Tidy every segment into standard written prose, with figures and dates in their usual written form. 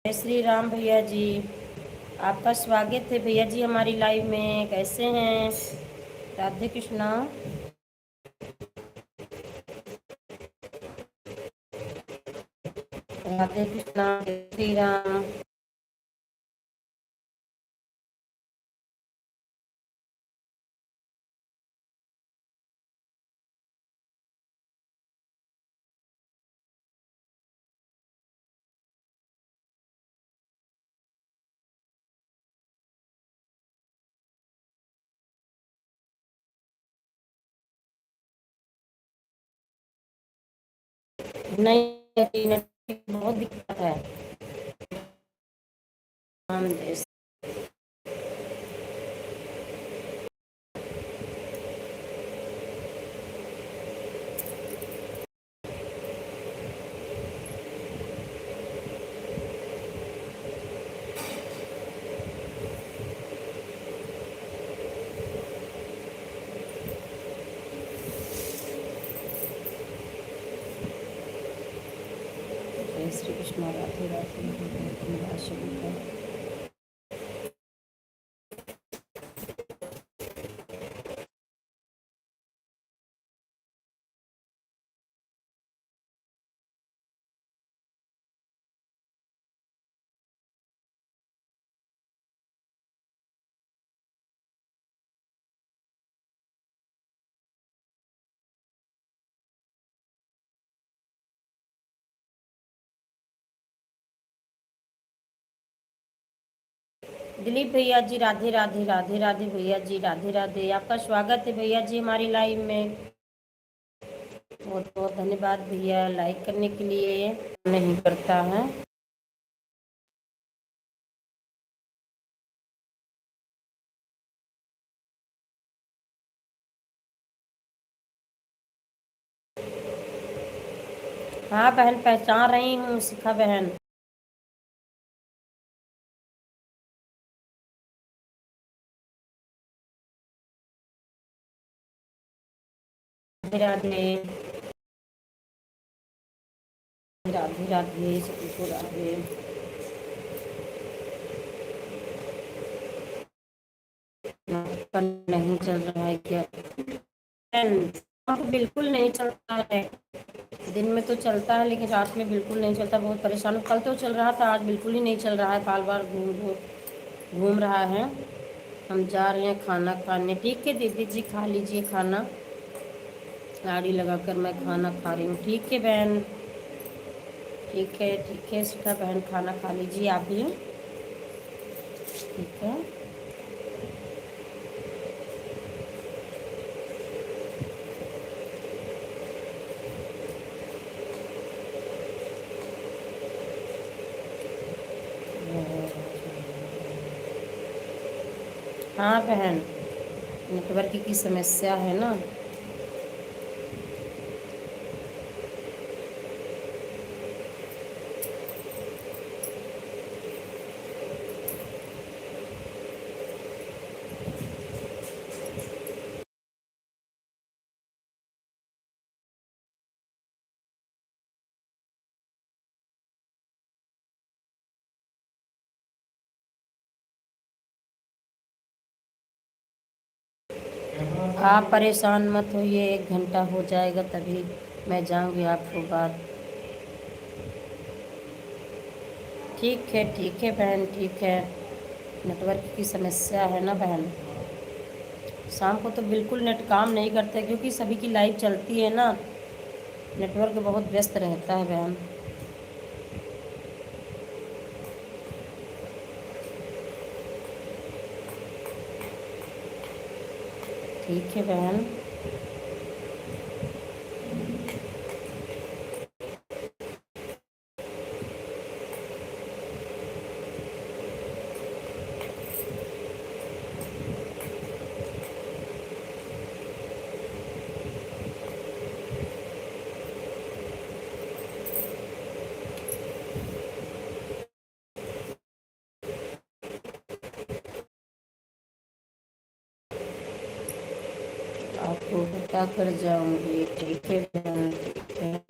जय श्री राम भैया जी। आपका स्वागत है भैया जी हमारी लाइव में। कैसे हैं? राधे कृष्णा। राधे कृष्णा, जय श्री राम। नहीं, बहुत दिक्कत है। जय श्री कृष्ण, राधे राधे। दिलीप भैया जी, राधे राधे राधे राधे। भैया जी राधे राधे। आपका स्वागत है भैया जी हमारी लाइव में। बहुत बहुत धन्यवाद भैया लाइक करने के लिए। नहीं करता है। हाँ बहन, पहचान रही हूँ शिखा बहन। राधे राधे राधे राधे, सभी को राधे। पर नहीं चल रहा है क्या? बिल्कुल नहीं चलता है। दिन में तो चलता है लेकिन रात में बिल्कुल नहीं चलता। बहुत परेशान हूँ। कल तो चल रहा था, आज बिल्कुल ही नहीं चल रहा है। बार बार घूम रहा है। हम जा रहे हैं खाना खाने। ठीक है दीदी जी, खा लीजिए खाना। गाड़ी लगाकर मैं खाना खा रही हूँ। ठीक है बहन, ठीक है शिखा बहन, खाना खा लीजिए आप भी। ठीक है। हाँ बहन, नेटवर्क की समस्या है ना। आप परेशान मत होइए, 1 घंटा हो जाएगा तभी मैं जाऊंगी आपको बात। ठीक है बहन, ठीक है। नेटवर्क की समस्या है ना बहन। शाम को तो बिल्कुल नेट काम नहीं करते क्योंकि सभी की लाइव चलती है ना। नेटवर्क बहुत व्यस्त रहता है बहन। ठीक है बहन। आपको बता कर जाऊंगी। ठीक है बहन, ठीक है।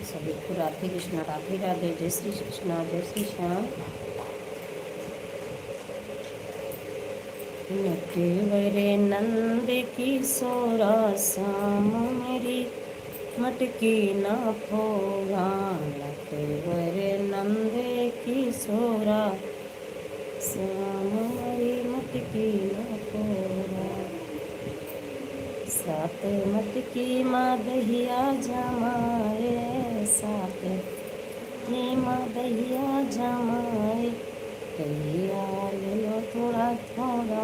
सभी को राधे कृष्णा, राधे राधे, जय श्री कृष्णा, जय श्री श्याम। नटवरे नंद किशोरा श्याम मेरी मटकी न फोड़ा। नटवरे नंद किशोरा श्याम मेरी मटकी न फोड़ा। सात मटकी माँ दहिया जमाए, सात की माँ दहिया जमाए, दहिया ले लो थोड़ा थोड़ा।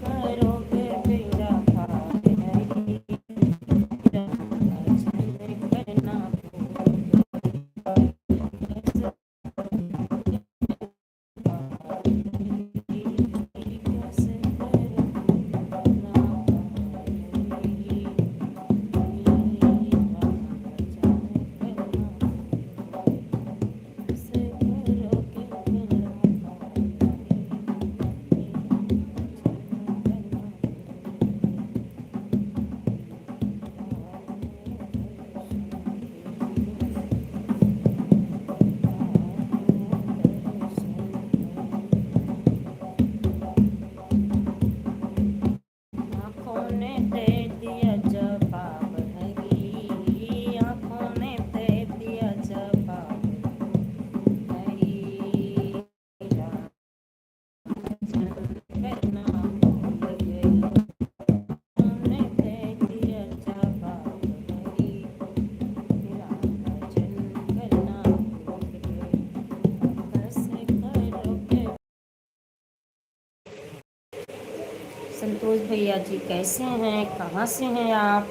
करोगे बेड़ा पार हरी, करना आँखों ने दे दिया जवाब हरी, आँखों ने दे दिया जवाब हरी, राम करना भूल गई। आँखों ने दे दिया जवाब हरी, राम भजन करना भूल गई। कैसे करोगे। संतोष भैया जी कैसे हैं, कहाँ से हैं आप।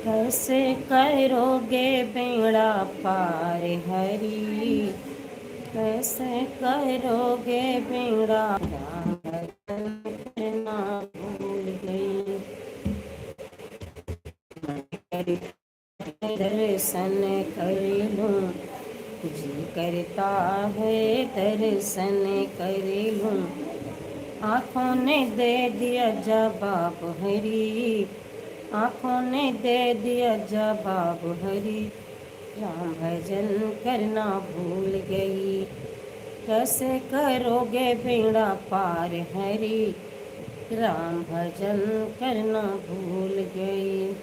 कैसे करोगे बेड़ा पार हरी, कैसे करोगे बेड़ा। राम भजन करना भूल गई। दर्शन कर लूं, जी करता है दर्शन कर लूं। आँखों ने दे दिया जवाब हरी, आँखों ने दे दिया जवाब हरी, राम भजन करना भूल गई। कैसे करोगे बेड़ा पार हरी, राम भजन करना भूल गई।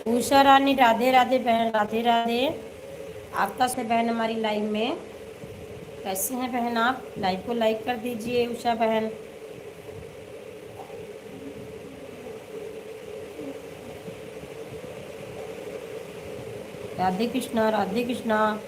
उषा रानी राधे राधे बहन, राधे राधे। आपका से बहन हमारी लाइव में। कैसे हैं बहन आप? लाइव को लाइक कर दीजिए उषा बहन। राधे कृष्णा, राधे कृष्णा।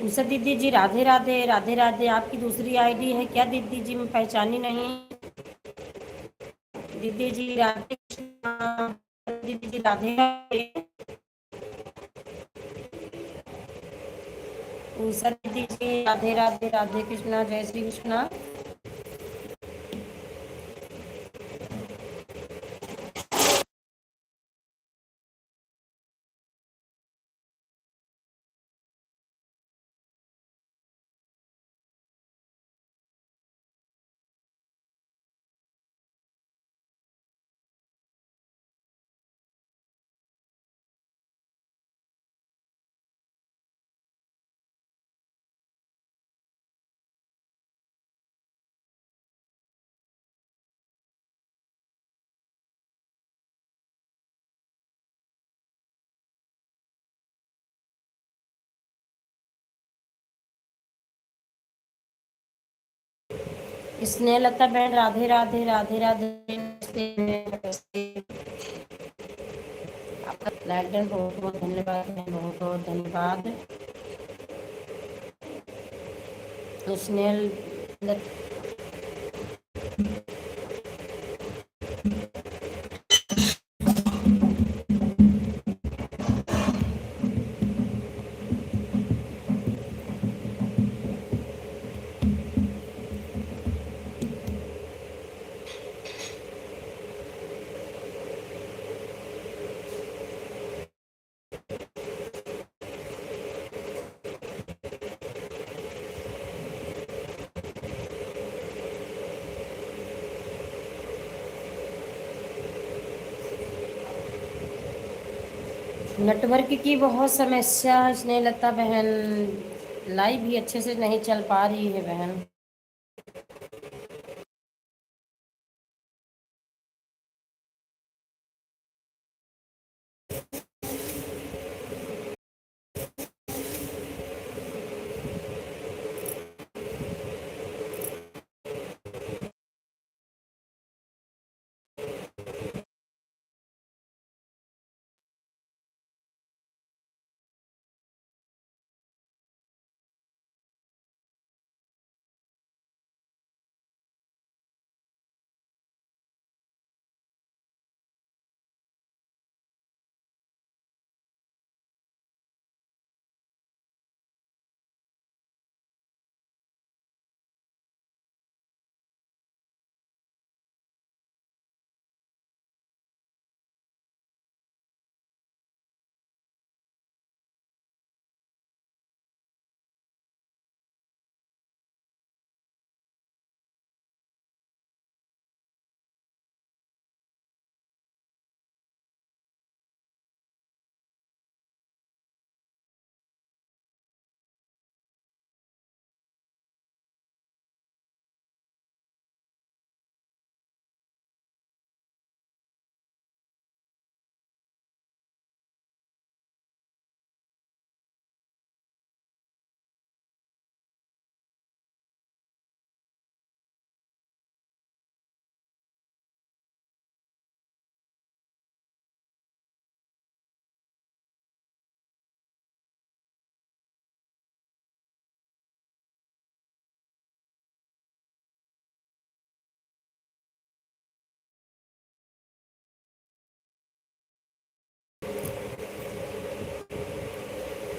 उषा दीदी जी राधे राधे, राधे राधे। आपकी दूसरी आईडी है क्या दीदी जी? मैं पहचानी नहीं। दीदी जी राधे कृष्णा, दीदी जी राधे राधे। उषा दीदी जी राधे राधे, राधे कृष्णा, जय श्री कृष्णा। स्नेहलता बहन राधे राधे, राधे राधे। आपका लाइक डन बहुत बहुत धन्यवाद बहन, बहुत बहुत धन्यवाद। स्नेहल नेटवर्क की बहुत समस्या है स्नेहलता बहन। लाइव भी अच्छे से नहीं चल पा रही है बहन।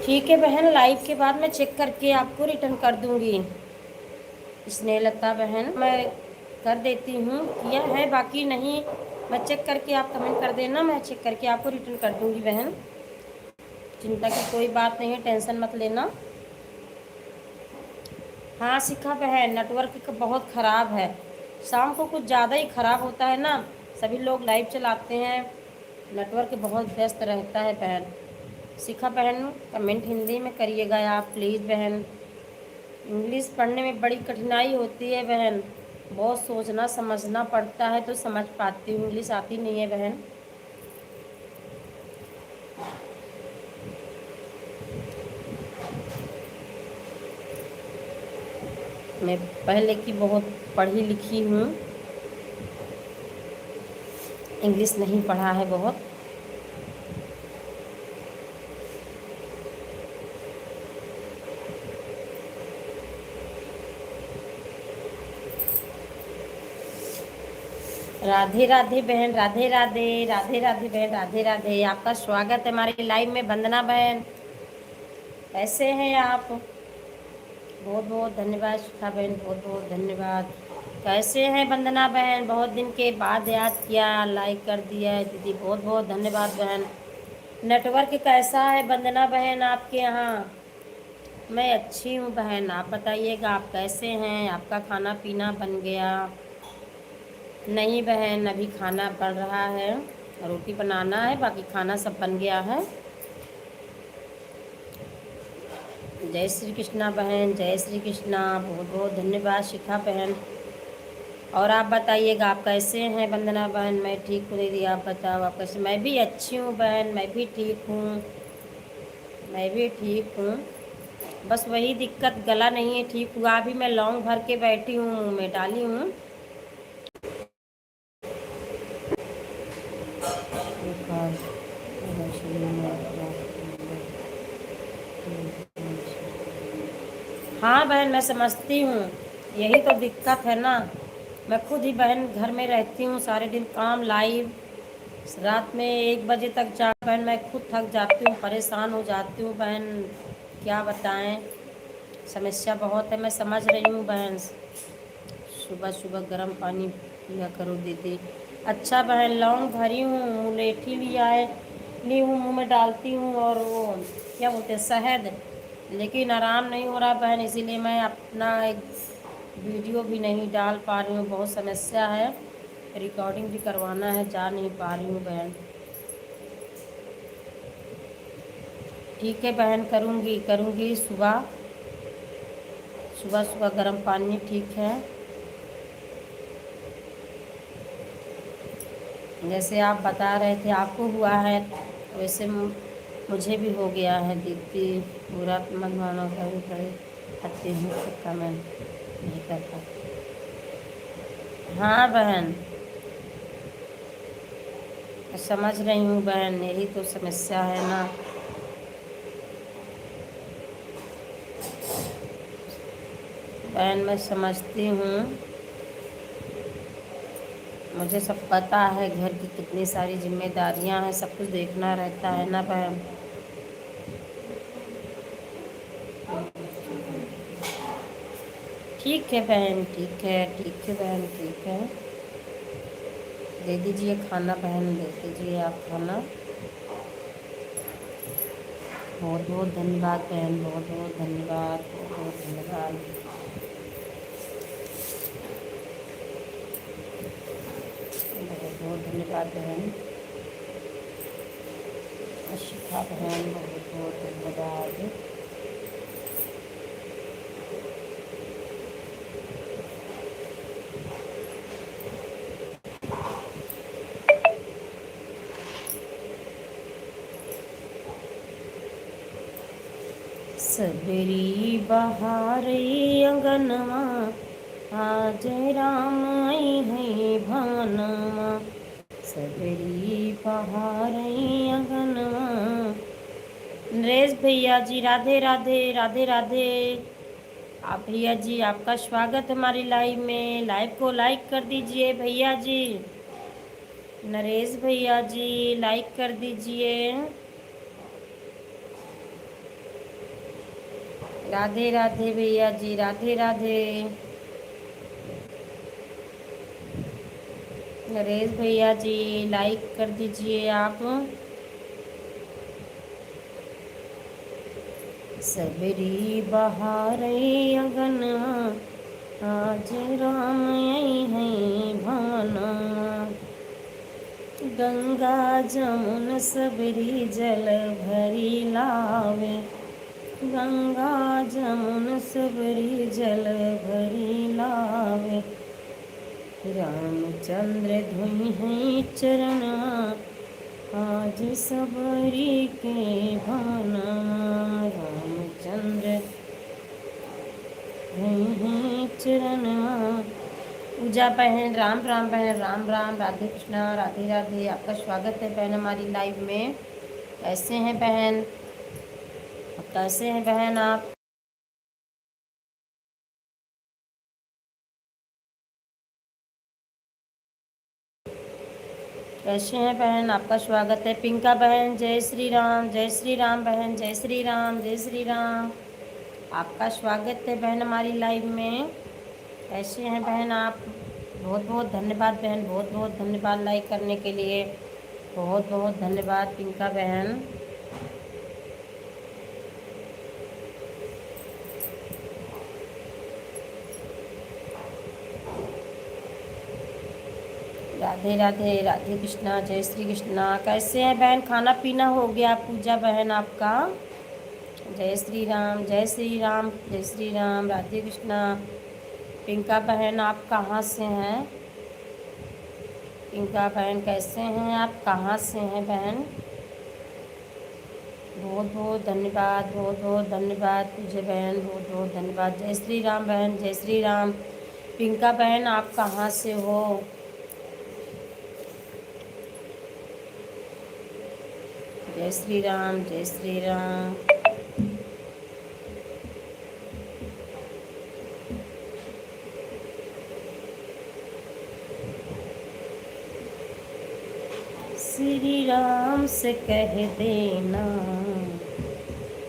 ठीक है बहन, लाइव के बाद मैं चेक करके आपको रिटर्न कर दूंगी। स्नेहलता बहन मैं कर देती हूँ, किया है बाकी नहीं। मैं चेक करके, आप कमेंट कर देना, मैं चेक करके आपको रिटर्न कर दूंगी बहन। चिंता की कोई बात नहीं है, टेंशन मत लेना। हाँ शिखा बहन, नेटवर्क का बहुत ख़राब है। शाम को कुछ ज़्यादा ही ख़राब होता है ना। सभी लोग लाइव चलाते हैं, नेटवर्क बहुत व्यस्त रहता है बहन। शिखा बहन कमेंट हिंदी में करिएगा आप प्लीज़ बहन। इंग्लिश पढ़ने में बड़ी कठिनाई होती है बहन, बहुत सोचना समझना पड़ता है तो समझ पाती हूँ, इंग्लिश आती नहीं है बहन। मैं पहले की बहुत पढ़ी लिखी हूँ, इंग्लिश नहीं पढ़ा है बहुत। राधे राधे बहन, राधे राधे, राधे राधे बहन, राधे राधे। आपका स्वागत है हमारी लाइव में। वंदना बहन कैसे हैं आप? बहुत बहुत धन्यवाद शिखा बहन, बहुत बहुत धन्यवाद। कैसे हैं वंदना बहन? बहुत दिन के बाद याद किया, लाइक कर दिया है दीदी, बहुत बहुत धन्यवाद बहन। नेटवर्क कैसा है वंदना बहन आपके यहाँ? मैं अच्छी हूँ बहन, आप बताइएगा आप कैसे हैं? आपका खाना पीना बन गया? नहीं बहन, अभी खाना बन रहा है, रोटी बनाना है, बाकी खाना सब बन गया है। जय श्री कृष्णा बहन, जय श्री कृष्णा, बहुत बहुत धन्यवाद शिखा बहन। और आप बताइएगा आप कैसे हैं वंदना बहन? मैं ठीक हूँ दीदी, आप बताओ आप कैसे? मैं भी अच्छी हूँ बहन, मैं भी ठीक हूँ, मैं भी ठीक हूँ। बस वही दिक्कत, गला नहीं है ठीक हुआ। अभी मैं लौंग भर के बैठी हूँ, मुँह में डाली हूँ। हाँ बहन मैं समझती हूँ, यही तो दिक्कत है ना। मैं खुद ही बहन घर में रहती हूँ, सारे दिन काम लाइव, रात में 1 बजे तक जा बहन, मैं खुद थक जाती हूँ, परेशान हो जाती हूँ बहन, क्या बताएं। समस्या बहुत है, मैं समझ रही हूँ बहन। सुबह सुबह गर्म पानी पिया करो दीदी। अच्छा बहन, लौंग भरी हूँ, मुलेठी लिया है, ली हूँ, मुँह में डालती हूँ, और वो क्या बोलते हैं शहद, लेकिन आराम नहीं हो रहा बहन, इसीलिए मैं अपना एक वीडियो भी नहीं डाल पा रही हूँ, बहुत समस्या है, रिकॉर्डिंग भी करवाना है, जा नहीं पा रही हूँ बहन। ठीक है बहन, करूँगी करूँगी, सुबह सुबह सुबह गर्म पानी, ठीक है। जैसे आप बता रहे थे आपको हुआ है, वैसे मुझे भी हो गया है दीदी, पूरा मत मानो, कभी कभी करती हूँ सबका मैं नहीं करता। हाँ बहन समझ रही हूँ बहन, यही तो समस्या है ना। बहन मैं समझती हूँ, मुझे सब पता है, घर की कितनी सारी जिम्मेदारियाँ हैं, सब कुछ देखना रहता है ना बहन। ठीक है बहन, ठीक है, ठीक है बहन, ठीक है। दे दीजिए खाना बहन, दे दीजिए आप खाना। बहुत बहुत धन्यवाद बहन, बहुत बहुत धन्यवाद, बहुत बहुत धन्यवाद। बहुत बहुत धन्यवाद बहन शिखा बहन, बहुत बहुत धन्यवाद। सबरी बहारी अंगनवा, आज राम आई है भवनवा, सबरी बहारी अंगनवा। नरेश भैया जी राधे राधे, राधे राधे। आप भैया जी आपका स्वागत है हमारी लाइव में, लाइव को लाइक कर दीजिए भैया जी। नरेश भैया जी लाइक कर दीजिए। राधे राधे भैया जी, राधे राधे। नरेश भैया जी लाइक कर दीजिए आप। सबरी बहारे अगनवा, आज राम आई है भवनवा। गंगा जमुन सबरी जल भरी लावे, गंगा जमुन सबरी जल भरी लावे। रामचंद्र धुनि हैं चरण, आज सबरी के भाना। रामचंद्र धुनि हैं चरण। पूजा बहन, राम राम बहन, राम राम, राधे कृष्णा, राधे राधे। आपका स्वागत है बहन हमारी लाइव में। कैसे हैं बहन, कैसे हैं बहन आप? कैसे हैं बहन? आपका स्वागत है। पिंका बहन, जय श्री राम, जय श्री राम बहन, जय श्री राम, जय श्री राम। आपका स्वागत है बहन हमारी लाइव में। कैसे हैं बहन आप? बहुत बहुत धन्यवाद बहन, बहुत बहुत धन्यवाद लाइक करने के लिए। बहुत बहुत धन्यवाद पिंका बहन। राधे राधे, राधे कृष्णा, जय श्री कृष्णा। कैसे हैं बहन? खाना पीना हो गया पूजा बहन आपका? जय श्री राम, जय श्री राम, जय श्री राम, राधे कृष्णा। पिंका बहन आप कहाँ से हैं? पिंका बहन कैसे हैं आप? कहाँ से हैं बहन? बहुत बहुत धन्यवाद, बहुत बहुत धन्यवाद पूजा बहन, बहुत बहुत धन्यवाद। जय श्री राम बहन, जय श्री राम। पिंका बहन आप कहाँ से हो? जय श्री राम, जय श्री राम। श्री राम से कह देना,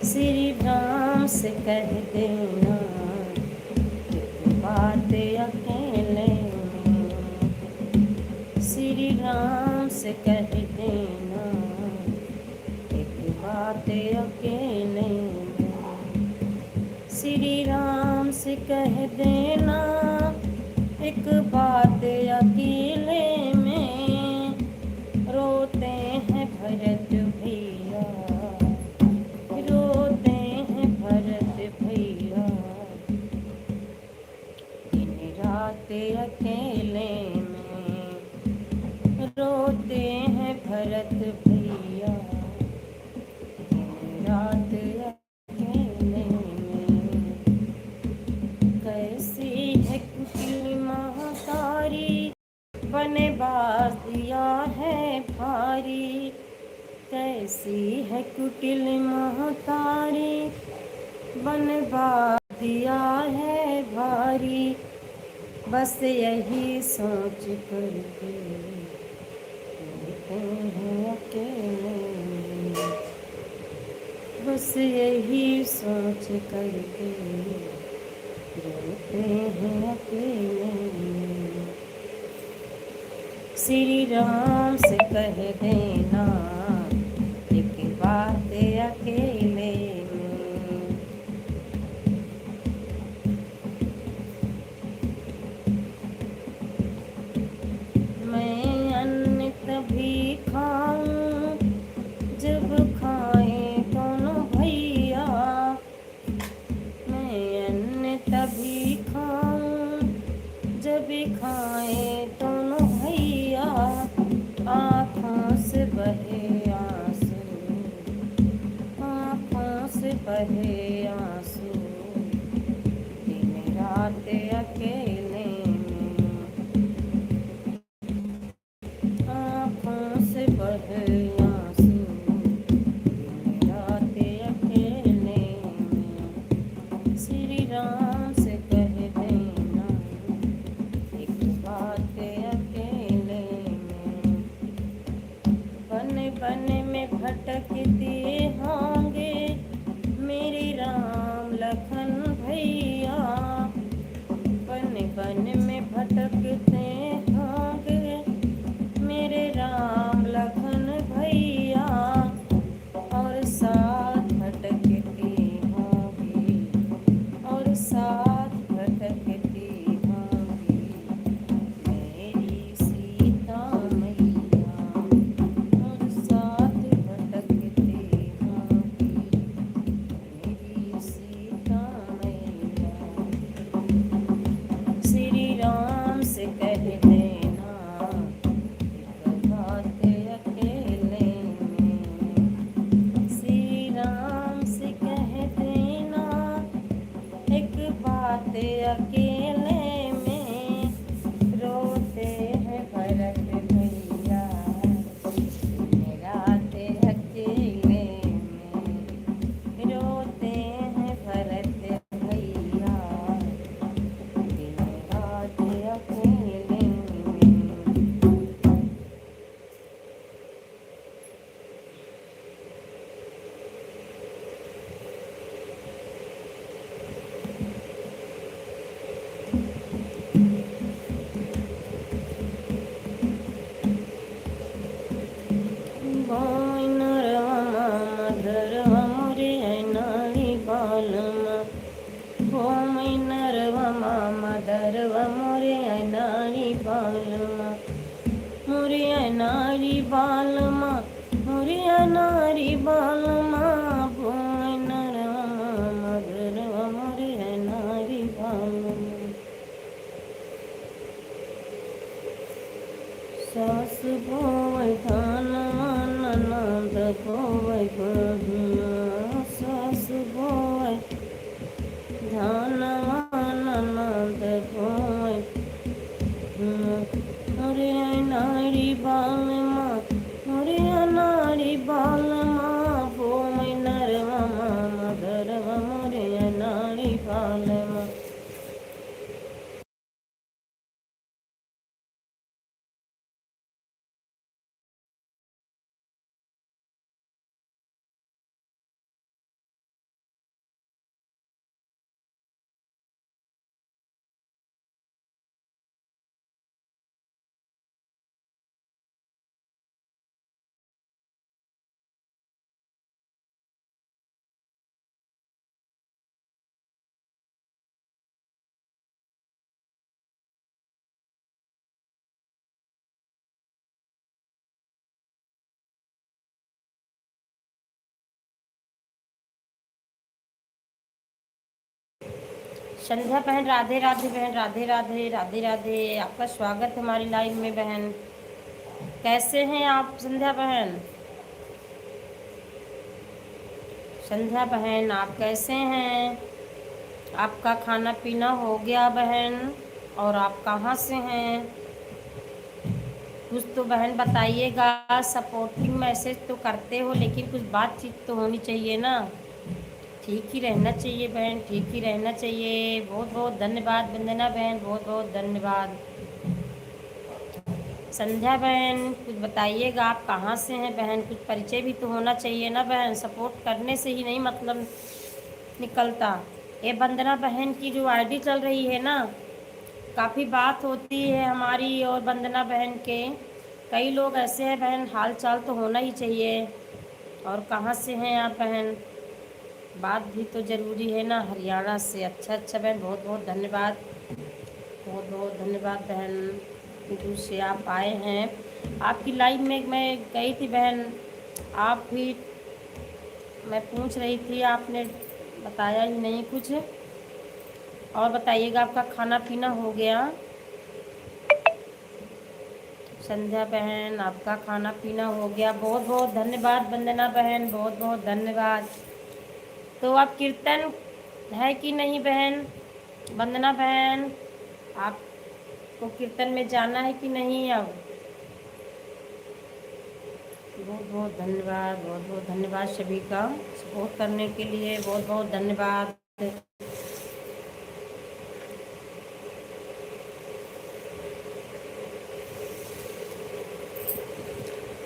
श्री राम से कह देना, एक बात अकेले में। श्री राम से कह देना, एक बात अकेले में। श्री राम से कह देना, एक बात अकेले में। रोते हैं भरत भैया, रोते हैं भरत भैया, दिन रात अकेले में। रोते हैं भरत भैया, दिन रात अकेले में। कैसी है कुटिल महतारी, बनवास दिया है भारी। कैसी है कुटिल महतारी, बनवास दिया है भारी। बस यही सोच करके रोते हैं अकेले में। बस यही सोच करके रोते हैं अकेले में। श्री राम से कह देना, एक बात अकेले में। मैं अन्न तभी खाऊं जब खाए दोनों भैया। मैं अन्न तभी खाऊं जब खाए दोनों भैया। आँखों से बहे आंसू, आँखों से बहे आंसू, दिन रात अकेले में। आँखों से बहे आंसू, दिन रात अकेले में। श्री राम से कह देना, एक बात अकेले में। बन बन में भटकते होंगे मेरे राम लखन भैया। बन बन में भटकते होंगे मेरे राम लखन भैया। और साथ भटकती होंगी, और साथ भटकती होंगी मेरी सीता मैया। बालमा भोय नरवा मदरवा मोरे नारी बालमा सास बोवै धानवा ननद बोवै गहुआ सास बोवै धानवा ननद बोवै मोरे नारी बालमा मोरे नारी बालमा बोवै नरवा मदरवा मोरे नारी बालमा संध्या बहन राधे राधे बहन राधे राधे राधे राधे। आपका स्वागत है हमारी लाइव में बहन। कैसे हैं आप संध्या बहन? संध्या बहन आप कैसे हैं? आपका खाना पीना हो गया बहन? और आप कहाँ से हैं? कुछ तो बहन बताइएगा। सपोर्टिंग मैसेज तो करते हो लेकिन कुछ बातचीत तो होनी चाहिए ना। ठीक ही रहना चाहिए बहन, ठीक ही रहना चाहिए। बहुत बहुत धन्यवाद वंदना बहन, बहुत बहुत धन्यवाद। संध्या बहन कुछ बताइएगा, आप कहाँ से हैं बहन? कुछ परिचय भी तो होना चाहिए ना बहन। सपोर्ट करने से ही नहीं मतलब निकलता। ये वंदना बहन की जो आईडी चल रही है ना, काफ़ी बात होती है हमारी और वंदना बहन के। कई लोग ऐसे हैं बहन, हाल चाल तो होना ही चाहिए। और कहाँ से हैं आप बहन? बात भी तो ज़रूरी है ना। हरियाणा से, अच्छा अच्छा बहन, बहुत बहुत धन्यवाद, बहुत बहुत धन्यवाद बहन। दूर से आप आए हैं। आपकी लाइव में मैं गई थी बहन, आप भी, मैं पूछ रही थी, आपने बताया ही नहीं कुछ। और बताइएगा, आपका खाना पीना हो गया? संध्या बहन आपका खाना पीना हो गया? बहुत बहुत धन्यवाद वंदना बहन, बहुत बहुत धन्यवाद। तो आप कीर्तन है कि नहीं बहन? वंदना बहन आपको कीर्तन में जाना है कि नहीं? अब बहुत बहुत धन्यवाद, बहुत बहुत धन्यवाद सभी का सपोर्ट करने के लिए, बहुत बहुत धन्यवाद।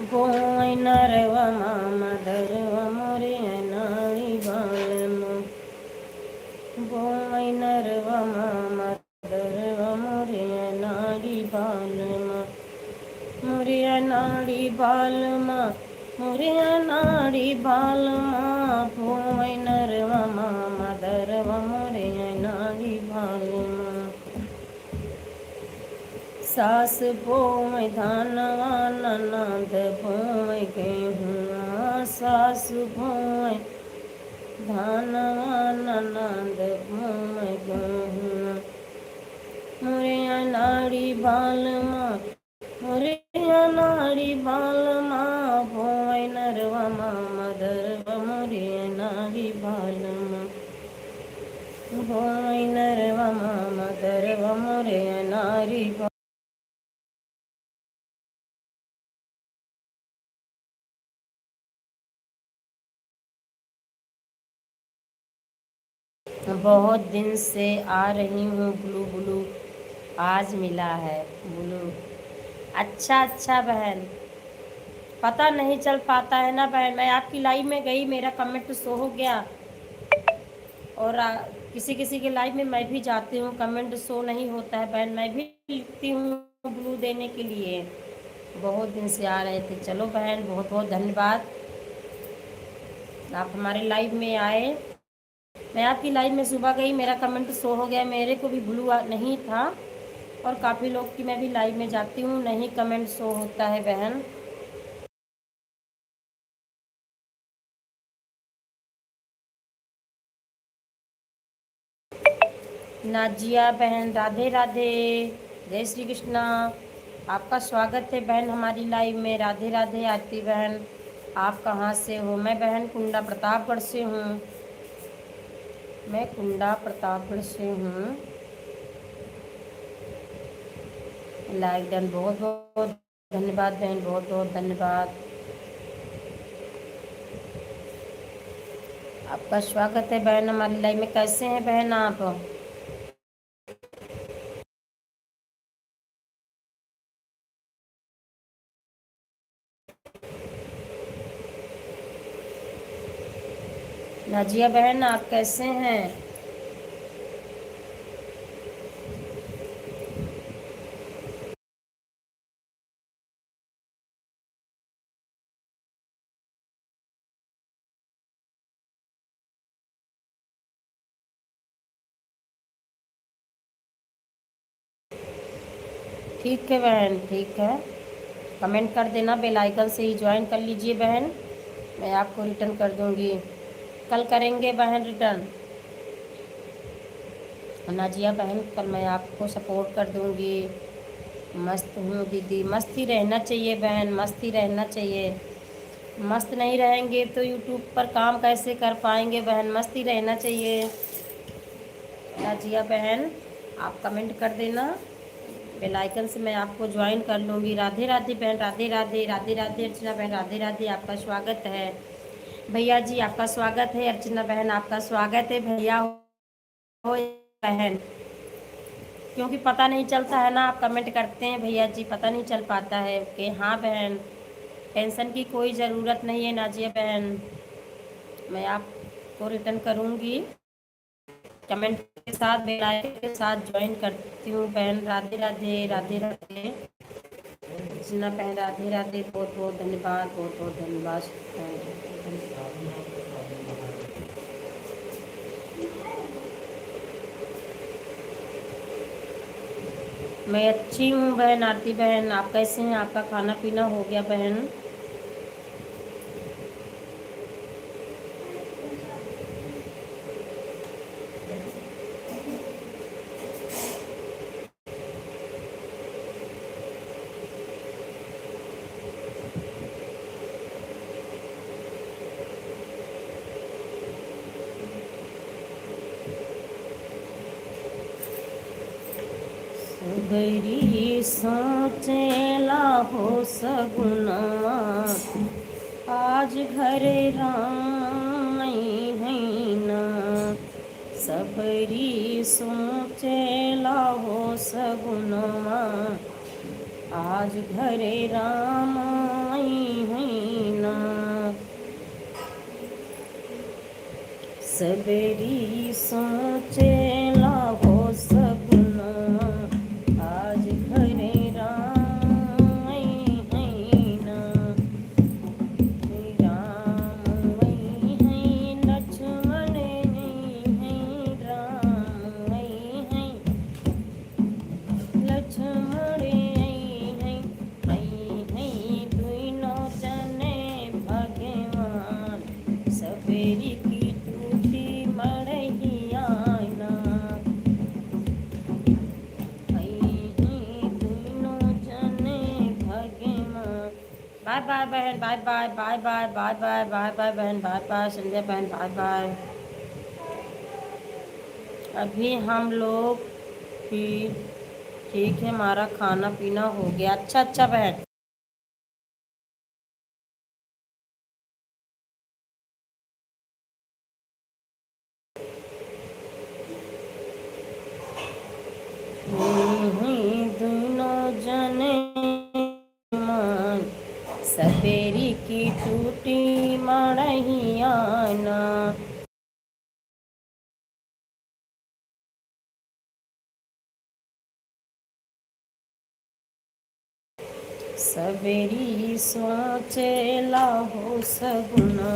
बोय नरवा मदरवा मोरे नारी बालमा बोय नरवा मदरवा मोरे नारी बालमा मोरे नारी बालमा मोरे नारी बालमा बोय नरवा मदरवा मोरे नारी बालमा सास बोवै धानवा ननद बोवै गेहुआ सास बोवै धानवा ननद बोवै गेहुआ मोरे नारी बालमा मोरे नारी बालमा बोवै नरवा मदरवा मोरे नारी बालमा बोवै नरवा मदरवा मोरे नारी बहुत दिन से आ रही हूँ ब्लू ब्लू, आज मिला है ब्लू। अच्छा अच्छा बहन, पता नहीं चल पाता है ना बहन। मैं आपकी लाइव में गई, मेरा कमेंट शो हो गया। और किसी किसी के लाइव में मैं भी जाती हूँ, कमेंट शो नहीं होता है बहन। मैं भी लिखती हूँ ब्लू देने के लिए। बहुत दिन से आ रहे थे। चलो बहन, बहुत बहुत धन्यवाद, आप हमारे लाइव में आए। मैं आपकी लाइव में सुबह गई, मेरा कमेंट शो हो गया। मेरे को भी ब्लू नहीं था। और काफ़ी लोग की मैं भी लाइव में जाती हूँ, नहीं कमेंट शो होता है बहन। नाजिया बहन राधे राधे, जय श्री कृष्णा। आपका स्वागत है बहन हमारी लाइव में। राधे राधे आरती बहन, आप कहाँ से हो? मैं बहन कुंडा प्रतापगढ़ से हूँ। मैं कुंडा प्रतापगढ़ से हूँ। लाइक डन, बहुत बहुत धन्यवाद बहन, बहुत बहुत धन्यवाद। आपका स्वागत है बहन हमारी लाइव में। कैसे हैं बहन आप? नाजिया बहन आप कैसे हैं? ठीक है बहन, ठीक है। कमेंट कर देना, बेल आइकन से ही ज्वाइन कर लीजिए बहन, मैं आपको रिटर्न कर दूंगी। कल करेंगे बहन रिटर्न। नाजिया बहन कल मैं आपको सपोर्ट कर दूंगी। मस्त हूँ दीदी। मस्त ही रहना चाहिए बहन, मस्त ही रहना चाहिए। मस्त नहीं रहेंगे तो यूट्यूब पर काम कैसे कर पाएंगे बहन? मस्त ही रहना चाहिए। नाजिया बहन आप कमेंट कर देना, बेल आइकन से मैं आपको ज्वाइन कर लूँगी। राधे राधे बहन, राधे राधे, राधे राधे अर्चना बहन, राधे राधे, आपका स्वागत है। भैया जी आपका स्वागत है। अर्चना बहन आपका स्वागत है। भैया हो बहन, क्योंकि पता नहीं चलता है ना, आप कमेंट करते हैं भैया जी, पता नहीं चल पाता है कि हाँ बहन। टेंशन की कोई ज़रूरत नहीं है नाजिया बहन, मैं आपको रिटर्न करूँगी। कमेंट के साथ, बेल आइकन के साथ ज्वाइन करती हूँ बहन। राधे राधे, राधे राधे अर्चना बहन, राधे राधे, बहुत बहुत धन्यवाद, बहुत बहुत धन्यवाद। मैं अच्छी हूँ बहन आरती बहन, आप कैसे हैं? आपका खाना पीना हो गया बहन? गरी सोचेला हो सगुनवा, आज घरे राई है ना। सबरी सोचेला हो सगुनवा, आज घरे राम आई है ना। सबरी सोचेला हो सगुनवा, आज घरे राम आई है ना। राम आई है, लक्ष्मण आई है, राम आई है, लक्ष्मण आई है, दुनो जने भगवान। सबेरी की टूटी मड़ैया ना, दुनो जने भगवान। बाय बाय बहन, bye bye, bye bye, bye bye, bye bye बहन, बाय बाय संध्या बहन, बाय बाय। अभी हम लोग फिर ठीक है, हमारा खाना पीना हो गया। अच्छा अच्छा बहन। दोनों जने मान, सपेरी की टूटी मड़ैया ना। सवेरी सोचेला हो सगुना,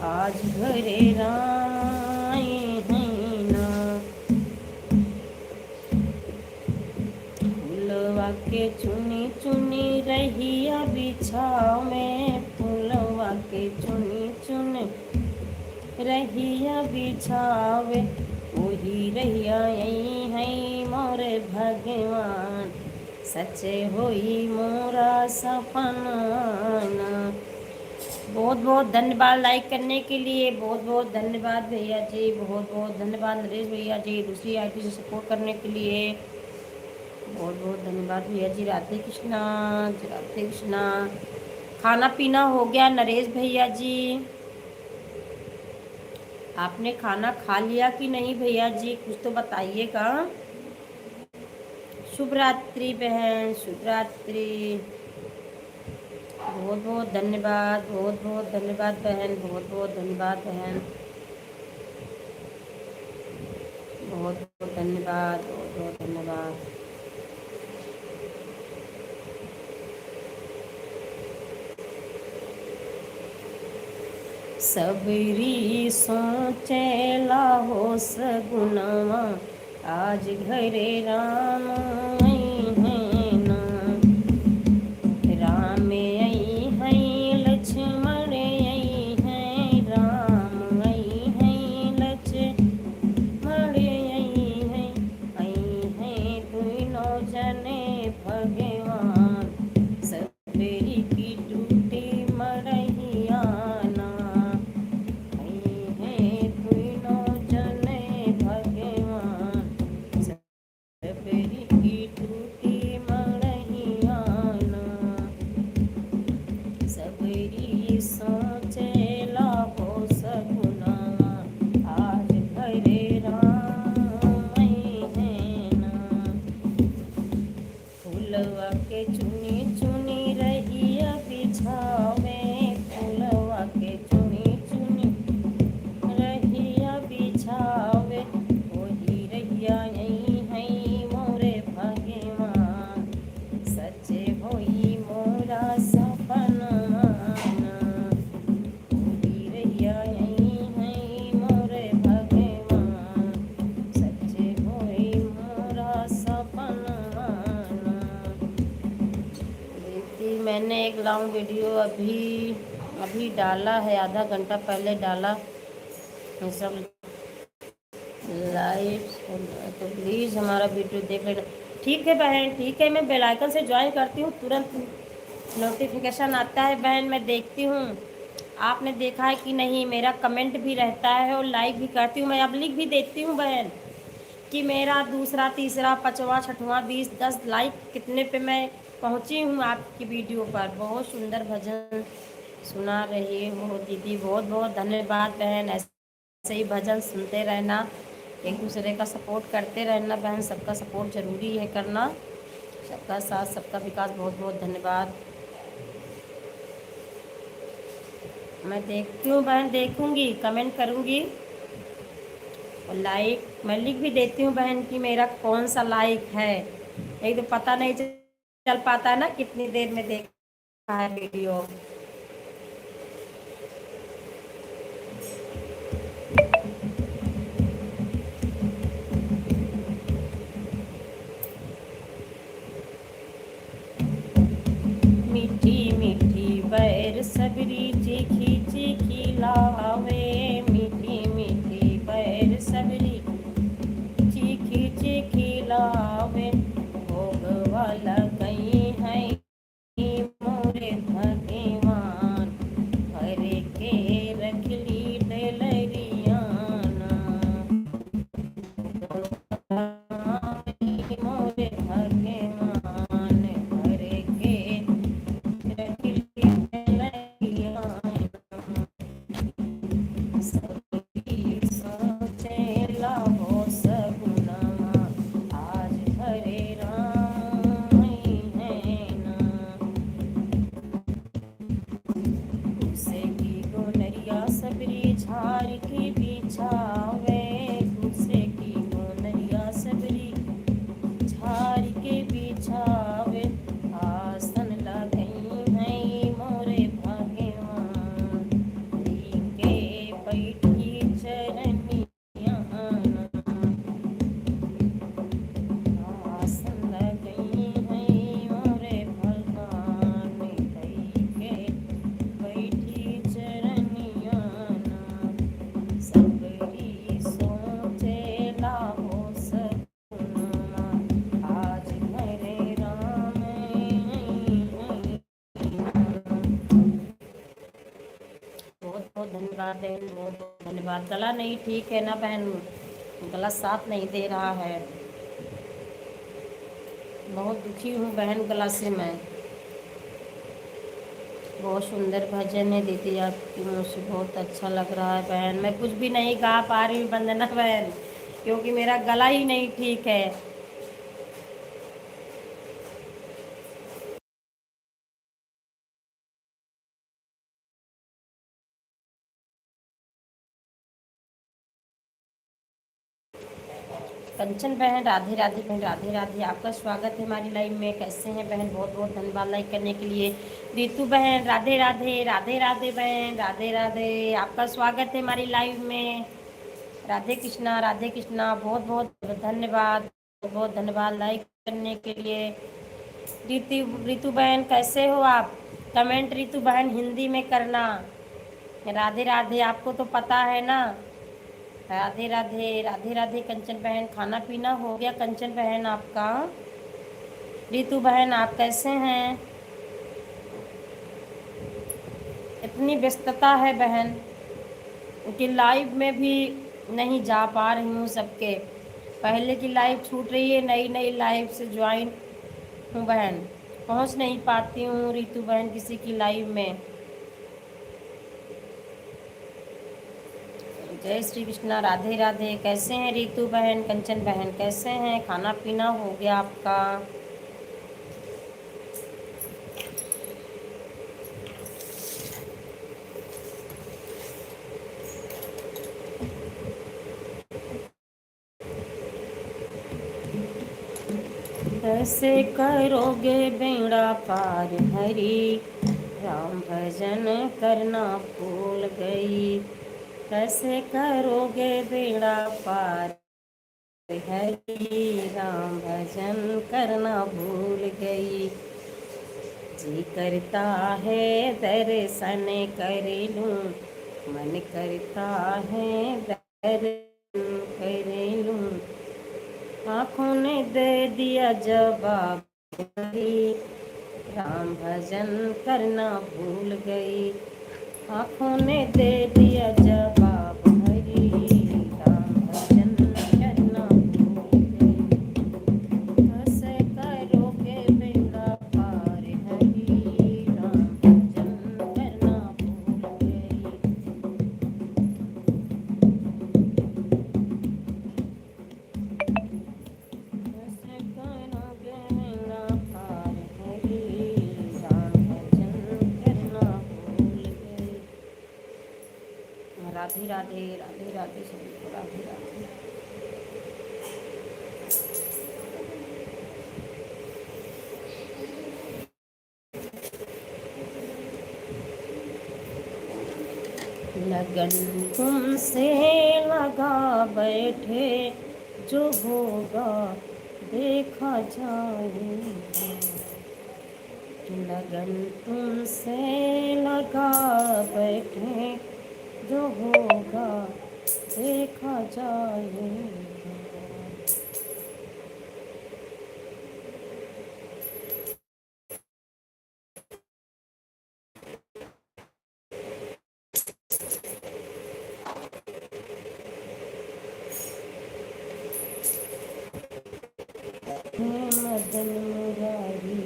आज घरे राई है ना। फूलवा के चुनी चुनी रहिया बिछाव में, फूलवा के चुनी चुनी रहिया बिछावे, वही रहिया यही है मोरे भगवान, सच्चे होई मोरा सपना। बहुत बहुत धन्यवाद लाइक करने के लिए, बहुत बहुत धन्यवाद भैया जी, बहुत बहुत धन्यवाद नरेश भैया जी दूसरी आईडी से सपोर्ट करने के लिए। बहुत बहुत धन्यवाद भैया जी। राधे कृष्णा जी, राधे कृष्णा। खाना पीना हो गया नरेश भैया जी? आपने खाना खा लिया कि नहीं भैया जी, कुछ तो बताइएगा। शुभ रात्रि बहन, शुभ रात्रि। बहुत बहुत धन्यवाद, बहुत बहुत धन्यवाद बहन, बहुत बहुत धन्यवाद बहन, बहुत बहुत धन्यवाद, बहुत बहुत धन्यवाद। सबरी सोचेला हो सगुनवा, आज घरे राम आई हैं ना। राम आई हैं, लक्ष्मण आई हैं, राम आई हैं, लक्ष्मण आई हैं दोनों जने भगवान, सबरी की टूटी मरहियाना। आई हैं दोनों जने भगवान, सबरी की टूटी मरहियाना। सबरी सोचेला हो सगुना, आज घरे राम आई हैं ना। फूलवा के चुनी चुनी रहिया बिछावे, फूलवा के चुनी चुनी रहिया बिछावे, वही रहिया यही है मोरे भगवान, सच्चे होई मोरा सपना। वही रहिया यही है मोरे भगवान, सच्चे होई मोरा सपना। दीदी मैंने एक लॉन्ग वीडियो अभी अभी डाला है, आधा घंटा पहले डाला है सब लाइव, तो प्लीज़ हमारा वीडियो देख लेना। ठीक है बहन, ठीक है, मैं बेल आइकन से ज्वाइन करती हूँ, तुरंत नोटिफिकेशन आता है बहन, मैं देखती हूँ आपने देखा है कि नहीं। मेरा कमेंट भी रहता है और लाइक भी करती हूँ, मैं अब लिख भी देती हूँ बहन कि मेरा दूसरा तीसरा पाँचवा छठवां 20 10 लाइक कितने पे मैं पहुँची हूँ आपकी वीडियो पर। बहुत सुंदर भजन सुना रही हो दीदी, बहुत बहुत धन्यवाद बहन। ऐसे ही भजन सुनते रहना, एक दूसरे का सपोर्ट करते रहना बहन, सबका सपोर्ट ज़रूरी है करना, सबका साथ सबका विकास। बहुत बहुत धन्यवाद। मैं देखती हूँ बहन, देखूँगी, कमेंट करूँगी और लाइक मैं लिख भी देती हूँ बहन कि मेरा कौन सा लाइक है, नहीं तो पता नहीं चल पाता ना कितनी देर में देखा है वीडियो। मीठी मीठी बैर सबरी चीखी चीखी लावे, मीठी मीठी बैर सबरी चीखी चीखी लावे, भोग वाला कहीं है मोरे भगवान, हर के रखली डलरियाना। मोरे भगवान हर के रखली डलरियाना। बहुत बहुत धन्यवाद बहन, बहुत बहुत धन्यवाद। गला नहीं ठीक है ना बहन, गला साथ नहीं दे रहा है, बहुत दुखी हूँ बहन गला से मैं। बहुत सुंदर भजन है दीदी आपकी, मुझे बहुत अच्छा लग रहा है बहन। मैं कुछ भी नहीं गा पा रही हूँ वंदना बहन, क्योंकि मेरा गला ही नहीं ठीक है। कंचन बहन राधे राधे बहन, राधे राधे, आपका स्वागत है हमारी लाइव में। कैसे हैं बहन, बहुत बहुत धन्यवाद लाइक करने के लिए। रितु बहन राधे राधे, राधे राधे बहन, राधे राधे, आपका स्वागत है हमारी लाइव में। राधे कृष्णा, राधे कृष्णा, बहुत बहुत धन्यवाद, बहुत बहुत धन्यवाद लाइक करने के लिए। रितु रितु बहन कैसे हो आप? कमेंट रितु बहन हिंदी में करना। राधे राधे, आपको तो पता है ना। राधे राधे, राधे राधे कंचन बहन, खाना पीना हो गया कंचन बहन आपका? रितु बहन आप कैसे हैं? इतनी व्यस्तता है बहन कि लाइव में भी नहीं जा पा रही हूँ सबके। पहले की लाइव छूट रही है, नई नई लाइव से ज्वाइन हूँ बहन, पहुँच नहीं पाती हूँ रितु बहन किसी की लाइव में। जय श्री कृष्णा, राधे राधे, कैसे हैं रितु बहन, कंचन बहन कैसे हैं? खाना पीना हो गया आपका? कैसे करोगे बेड़ा पार हरी, राम भजन करना भूल गई। कैसे करोगे बेड़ा पार हरी, राम भजन करना भूल गई। जी करता है दर्शन कर लूं, मन करता है दर्शन कर लूं। आँखों ने दे दिया जवाब हरी, राम भजन करना भूल गई। आँखों ने दे दिया जवाब हरी, राम भजन करना भूल गई। कैसे करोगे बेड़ा पार हरी, राम भजन करना भूल गई। कैसे करोगे बेड़ा पार हरी, राम भजन करना भूल गई। राधे राधे, राधे राधे सभी को राधे राधे। लगन तुमसे लगा बैठे, जो होगा देखा जाएगा। लगन तुमसे लगा बैठे, जो होगा देखा जाएगा। मदन मुरारी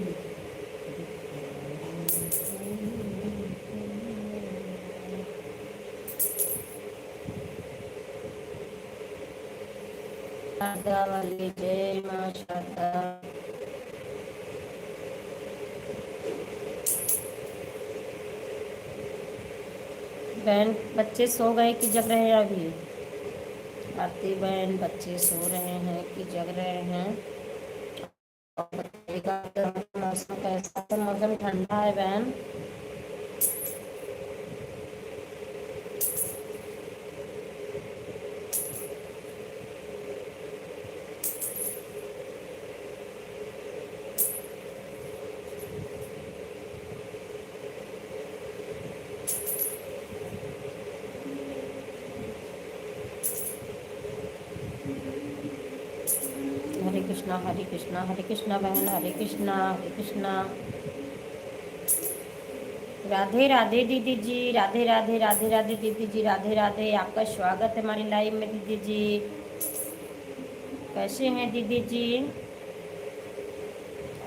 शारदा वाली, जय माँ शारदा। बहन बच्चे सो गए कि जग रहे हैं अभी? आरती बहन बच्चे सो रहे हैं कि जग रहे हैं? और बताइएगा मौसम कैसा है? मौसम ठंडा है बहन। हरे कृष्णा, हरे कृष्णा, हरे कृष्णा बहन, हरे कृष्णा, हरे कृष्णा। राधे राधे दीदी जी, राधे राधे राधे राधे दीदी जी, राधे राधे। आपका स्वागत है हमारी लाइव में दीदी जी। कैसे हैं दीदी जी?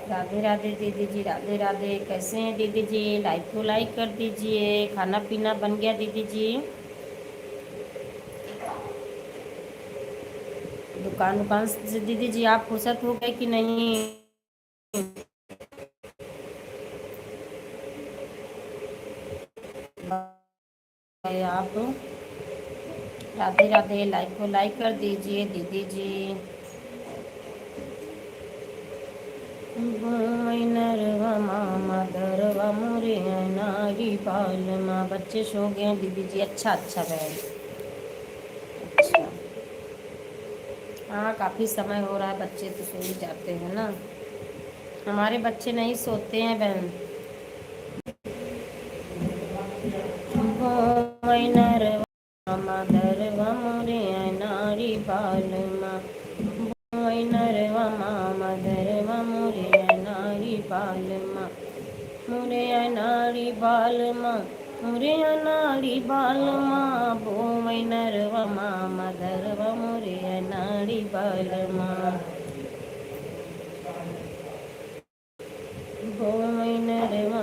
राधे राधे दीदी जी, राधे राधे। कैसे हैं दीदी जी? लाइव को लाइक कर दीजिए। खाना पीना बन गया दीदी जी? दुकान से दीदी जी आप फुर्सत हो गए कि नहीं? आप राधे राधे। लाइव को लाइक कर दीजिए दीदी जी। मदरवा मोरे नारी पालमा। बच्चे सो गए हैं दीदी जी। अच्छा अच्छा बहन, अच्छा। हाँ काफ़ी समय हो रहा है, बच्चे तो सो ही जाते हैं ना। हमारे बच्चे नहीं सोते हैं बहन। मदरवा मोरे नारी पालमा। मदरवा मोरे नारी पालमा। मोरे नारी बालमा, मोरे नारी बालमा। भोमैनरवा मदरवा मोरे नारी बालमा। भोमैनरवा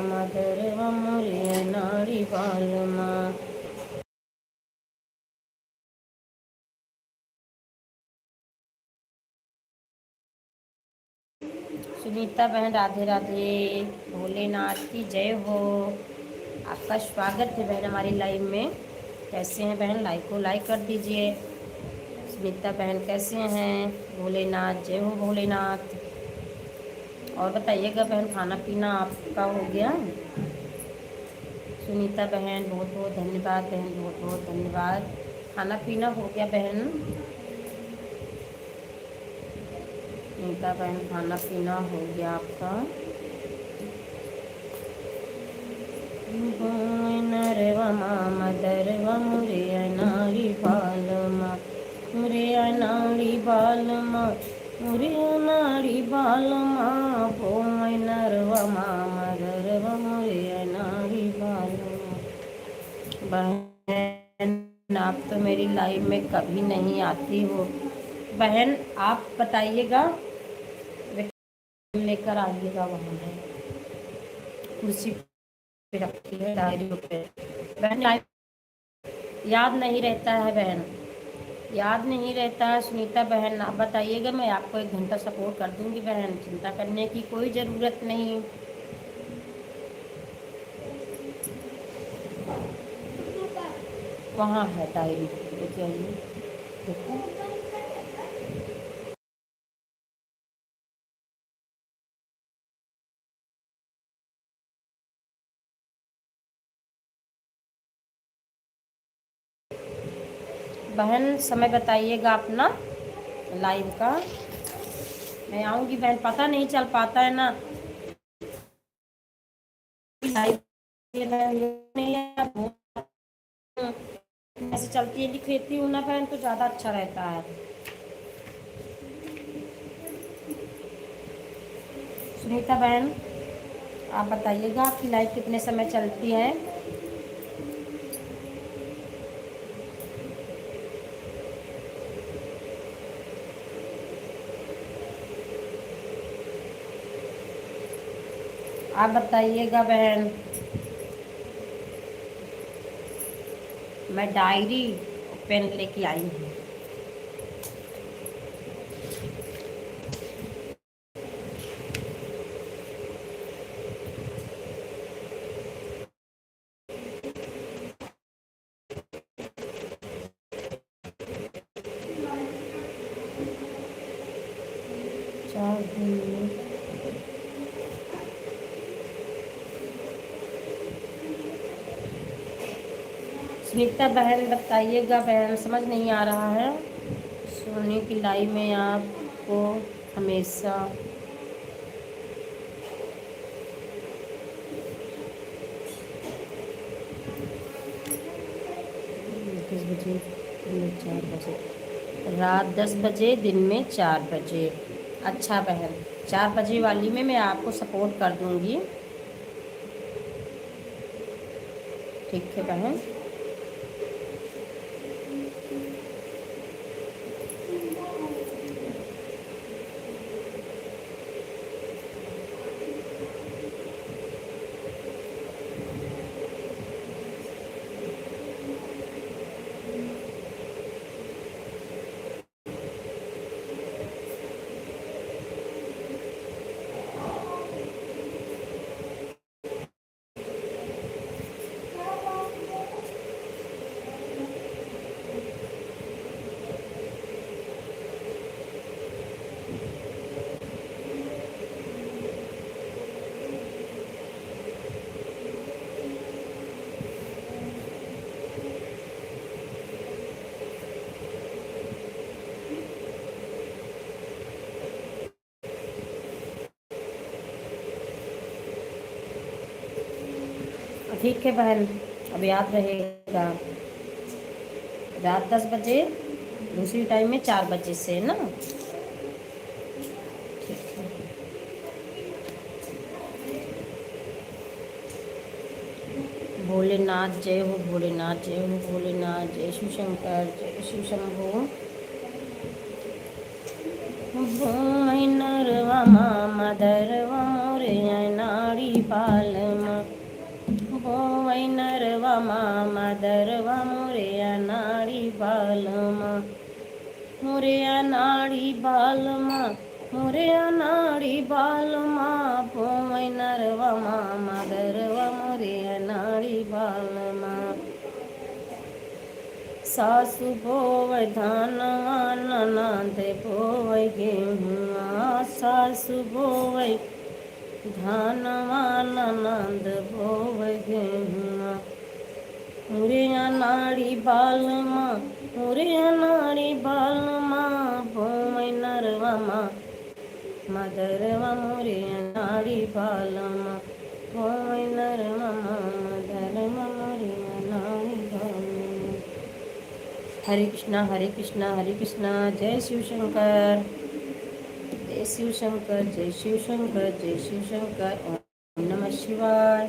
मदरवा मोरे नारी बालमा। सुनीता बहन राधे राधे। भोलेनाथ की जय हो। आपका स्वागत है बहन हमारी लाइव में। कैसे हैं बहन? लाइक को लाइक कर दीजिए। सुनीता बहन कैसे हैं? भोलेनाथ जय हो भोलेनाथ। और बताइएगा बहन, खाना पीना आपका हो गया? सुनीता बहन बहुत बहुत धन्यवाद बहन, बहुत बहुत धन्यवाद। खाना पीना हो गया बहन? सुनीता बहन खाना पीना हो गया आपका? मदरवा मुरे नारी बालमा। मुरे नारी बालमा, मुरे नारी बालमा। भोमैनरवा मदरवा मुरे नारी बालमा। बहन आप तो मेरी लाइव में कभी नहीं आती हो। बहन आप बताइएगा, लेकर आइएगा। वहाँ है कुर्सी पे रखी है डायरी पे। बहन याद नहीं रहता है बहन, याद नहीं रहता है। सुनीता बहन आप बताइएगा, मैं आपको 1 घंटा सपोर्ट कर दूंगी बहन। चिंता करने की कोई ज़रूरत नहीं। वहाँ है डायरी, लेके आइए। देखो बहन, समय बताइएगा अपना लाइव का। मैं आऊँगी बहन, पता नहीं चल पाता है ना लाइव ऐसे चलती है, लिख लेती हूँ ना बहन, तो ज़्यादा अच्छा रहता है। सुनीता बहन आप बताइएगा, आपकी लाइव कितने समय चलती है? आप बताइएगा बहन। मैं डायरी पेन लेके आई हूँ। सुनीता बहन बताइएगा बहन, समझ नहीं आ रहा है। सोने की लाइव में आपको हमेशा 10 बजे, दिन में 4 बजे, रात 10 बजे, दिन में 4 बजे। अच्छा बहन, 4 बजे वाली में मैं आपको सपोर्ट कर दूंगी। ठीक है बहन। ठीक है बहन, अब याद रहेगा। रात 10 बजे, दूसरी टाइम में 4 बजे से ना। ठीक है। भोलेनाथ जय हो, भोलेनाथ जय हो, भोलेनाथ जय शिव शंकर, जय शिव शंभो। नरवा मामा धरवा मोरे नाड़ी पालमा, भोवै नरवा मामा धरवा मोरे नाड़ी बालमा, मोरे नाड़ी बालमा, मोरे नाड़ी बालमा, भोवै नरवा मामा धरवा मोरे नाड़ी बालमा। सासु बोवै धानवा ननद बोवै गेहुआ, सासु बोवै धानवा ननद बोवै गेहुआ, मोरे नाड़ी बालमा, मोरे नाड़ी बालमा, भोवै नरवा मदरवा मोरे नाड़ी बालमा, भोवै नरवा मदरवा मोरे नाड़ी बालमा। हरे कृष्णा हरे कृष्णा हरे कृष्णा, जय शिव शंकर, जय शिव शंकर, जय शिव शंकर, जय शिव शंकर। ओम नमः शिवाय।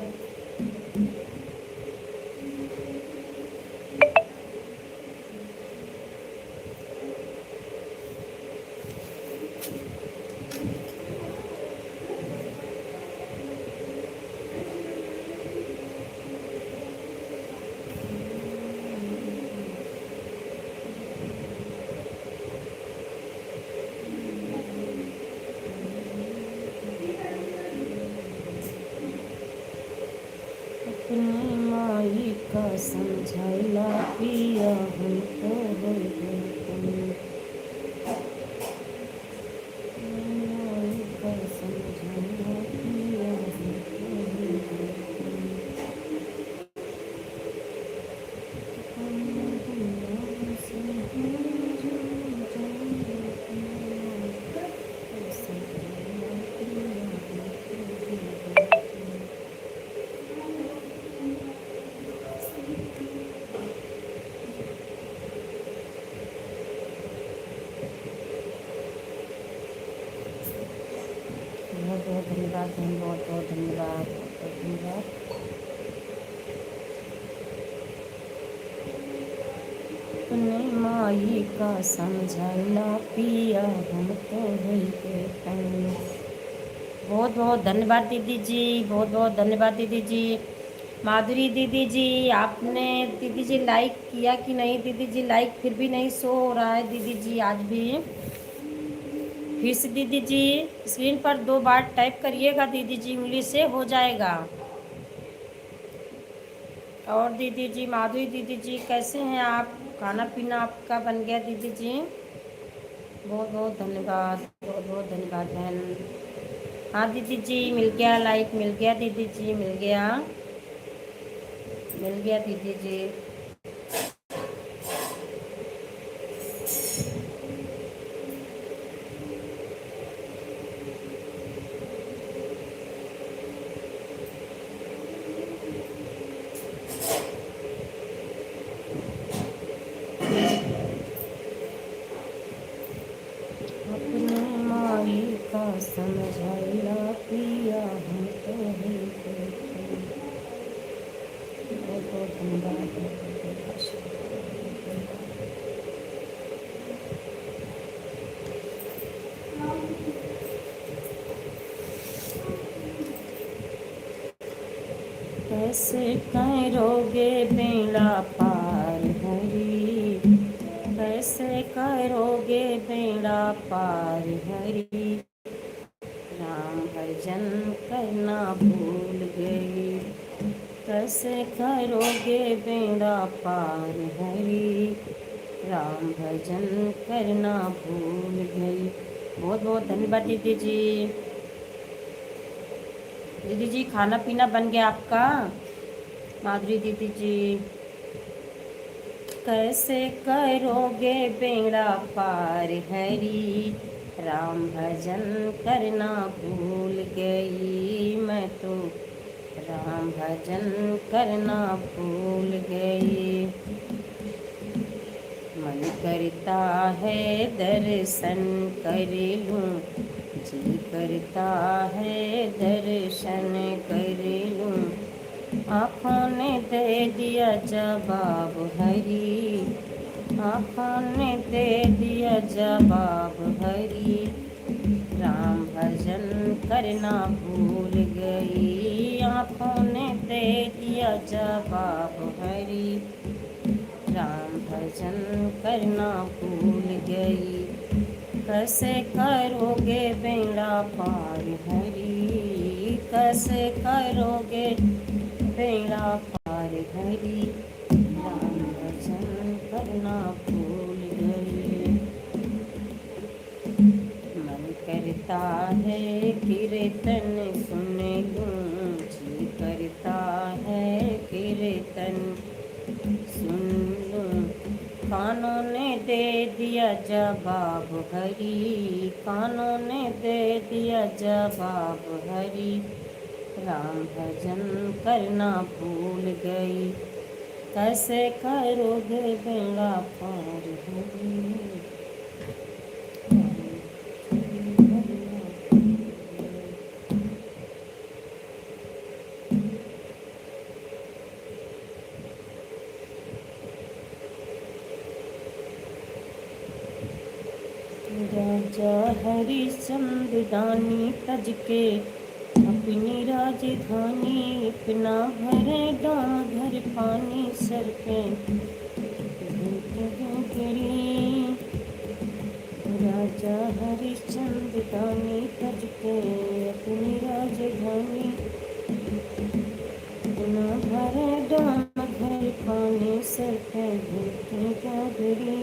अपनी माई का समझाइला पिया हम तो हो गए, माई का समझाइला पिया हम तो हो बहुत बहुत धन्यवाद बहन, बहुत बहुत धन्यवाद, बहुत बहुत धन्यवाद। अपने माई का समझाइला पिया हम तो भूल के तंग। बहुत बहुत धन्यवाद दीदी जी, बहुत बहुत धन्यवाद दीदी जी। माधुरी दीदी जी, आपने दीदी जी लाइक किया कि नहीं? दीदी जी लाइक फिर भी नहीं शो हो रहा है दीदी जी आज भी। फिर से दीदी जी स्क्रीन पर 2 बार टाइप करिएगा दीदी जी, उंगली से हो जाएगा। और दीदी जी माधुरी दीदी जी कैसे हैं आप? खाना पीना आपका बन गया दीदी जी? बहुत बहुत धन्यवाद, बहुत बहुत धन्यवाद बहन। हाँ दीदी जी मिल गया लाइक, मिल गया दीदी जी, मिल गया, मिल गया दीदी जी। अपने माई का समझाइला पिया हम तो ही बहुत बहुत कैसे करोगे बेड़ा पार हरी, कैसे करोगे बेड़ा पार हरी, राम भजन करना भूल गई, कैसे करोगे बेड़ा पार हरी, राम भजन करना भूल गई। बहुत बहुत धन्यवाद दीदी जी। दीदी जी खाना पीना बन गया आपका? माधुरी दीदी जी, कैसे करोगे बेड़ा पार हरी, राम भजन करना भूल गई, मैं तो राम भजन करना भूल गई। मन करता है दर्शन कर लूं, जी करता है दर्शन कर लूं, आँखों ने दे दिया जवाब हरी, आँखों ने दे दिया जवाब हरी, राम भजन करना भूल गई, आँखों ने दे दिया जवाब हरी, राम भजन करना भूल गई, कैसे करोगे बेड़ा पार हरी, कैसे करोगे बेड़ा पार हरी, राम भजन करना भूल गई। मन करता है कीर्तन सुन लूं, जी करता है कीर्तन सुन लूं, कानों ने दे दिया जवाब हरी, कानों ने दे दिया जवाब हरी, राम भजन करना भूल गई, कैसे करोगे बेड़ा पार हरी। राजा हरिश्चंद्र दानी तज के अपनी राजधानी, अपना भरे गाँव घर पानी सर पे गरी, राजा हरिश्चंद्र दानी तज के अपनी राजधानी, अपना भरे गाँव घर पानी सर पे गरी,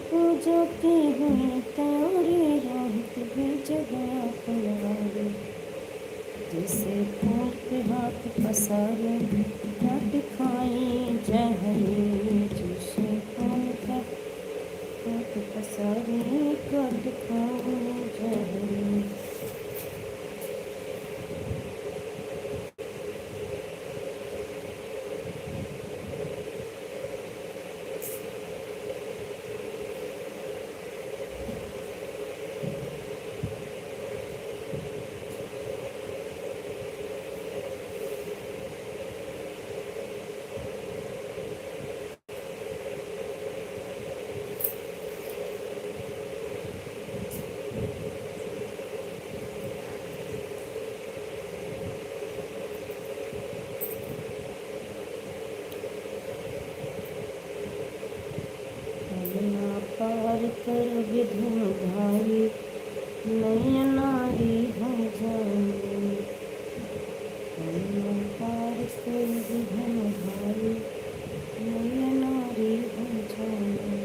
पूजा की हुई तारे रात भी जगह पलारे, जैसे फूल पे हाथ पसारे काट खाई जहरी, जैसे फूल पे हाथ पसारे काट खाई जहरी। पार कर विधुन धारी, नैया नारी हो जाए, पार कर विधुन धारी, नैया नारी हो जाए।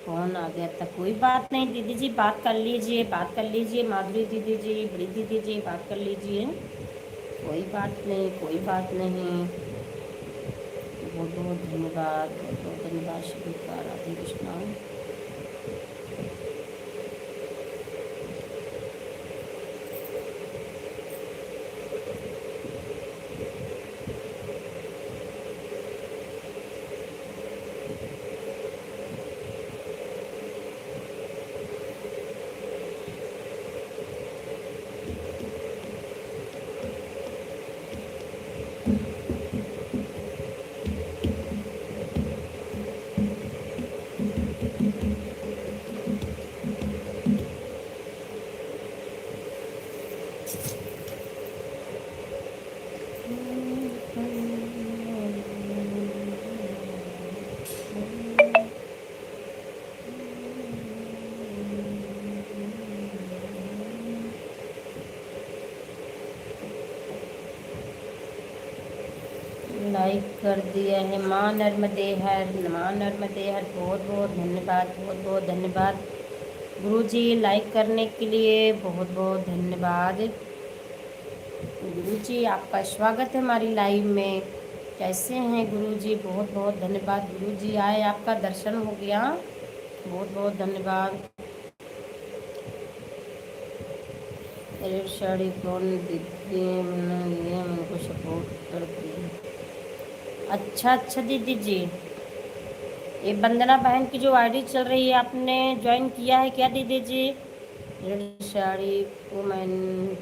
फोन आ गया था। कोई बात नहीं दीदी जी, बात कर लीजिए, बात कर लीजिए। माधुरी दीदी जी, बड़ी दीदी जी, बात कर लीजिए। कोई बात नहीं, कोई बात नहीं। बहुत बहुत धन्यवाद, बहुत बहुत धन्यवाद शिविका, राधे कृष्णा। लाइक कर दिया है। माँ नर्मदे हर, माँ नर्मदे हर, बहुत बहुत धन्यवाद, बहुत बहुत धन्यवाद गुरुजी। लाइक करने के लिए बहुत बहुत धन्यवाद गुरुजी। आपका स्वागत है हमारी लाइव में। कैसे हैं गुरुजी? बहुत बहुत धन्यवाद गुरुजी, आए आपका दर्शन हो गया, बहुत बहुत धन्यवाद। रेड साड़ी कौन दीदी ने उनको सपोर्ट कर दी? अच्छा अच्छा दीदी जी, ये वंदना बहन की जो आईडी चल रही है, आपने ज्वाइन किया है क्या दीदी जी? रेड साड़ी को मैंने,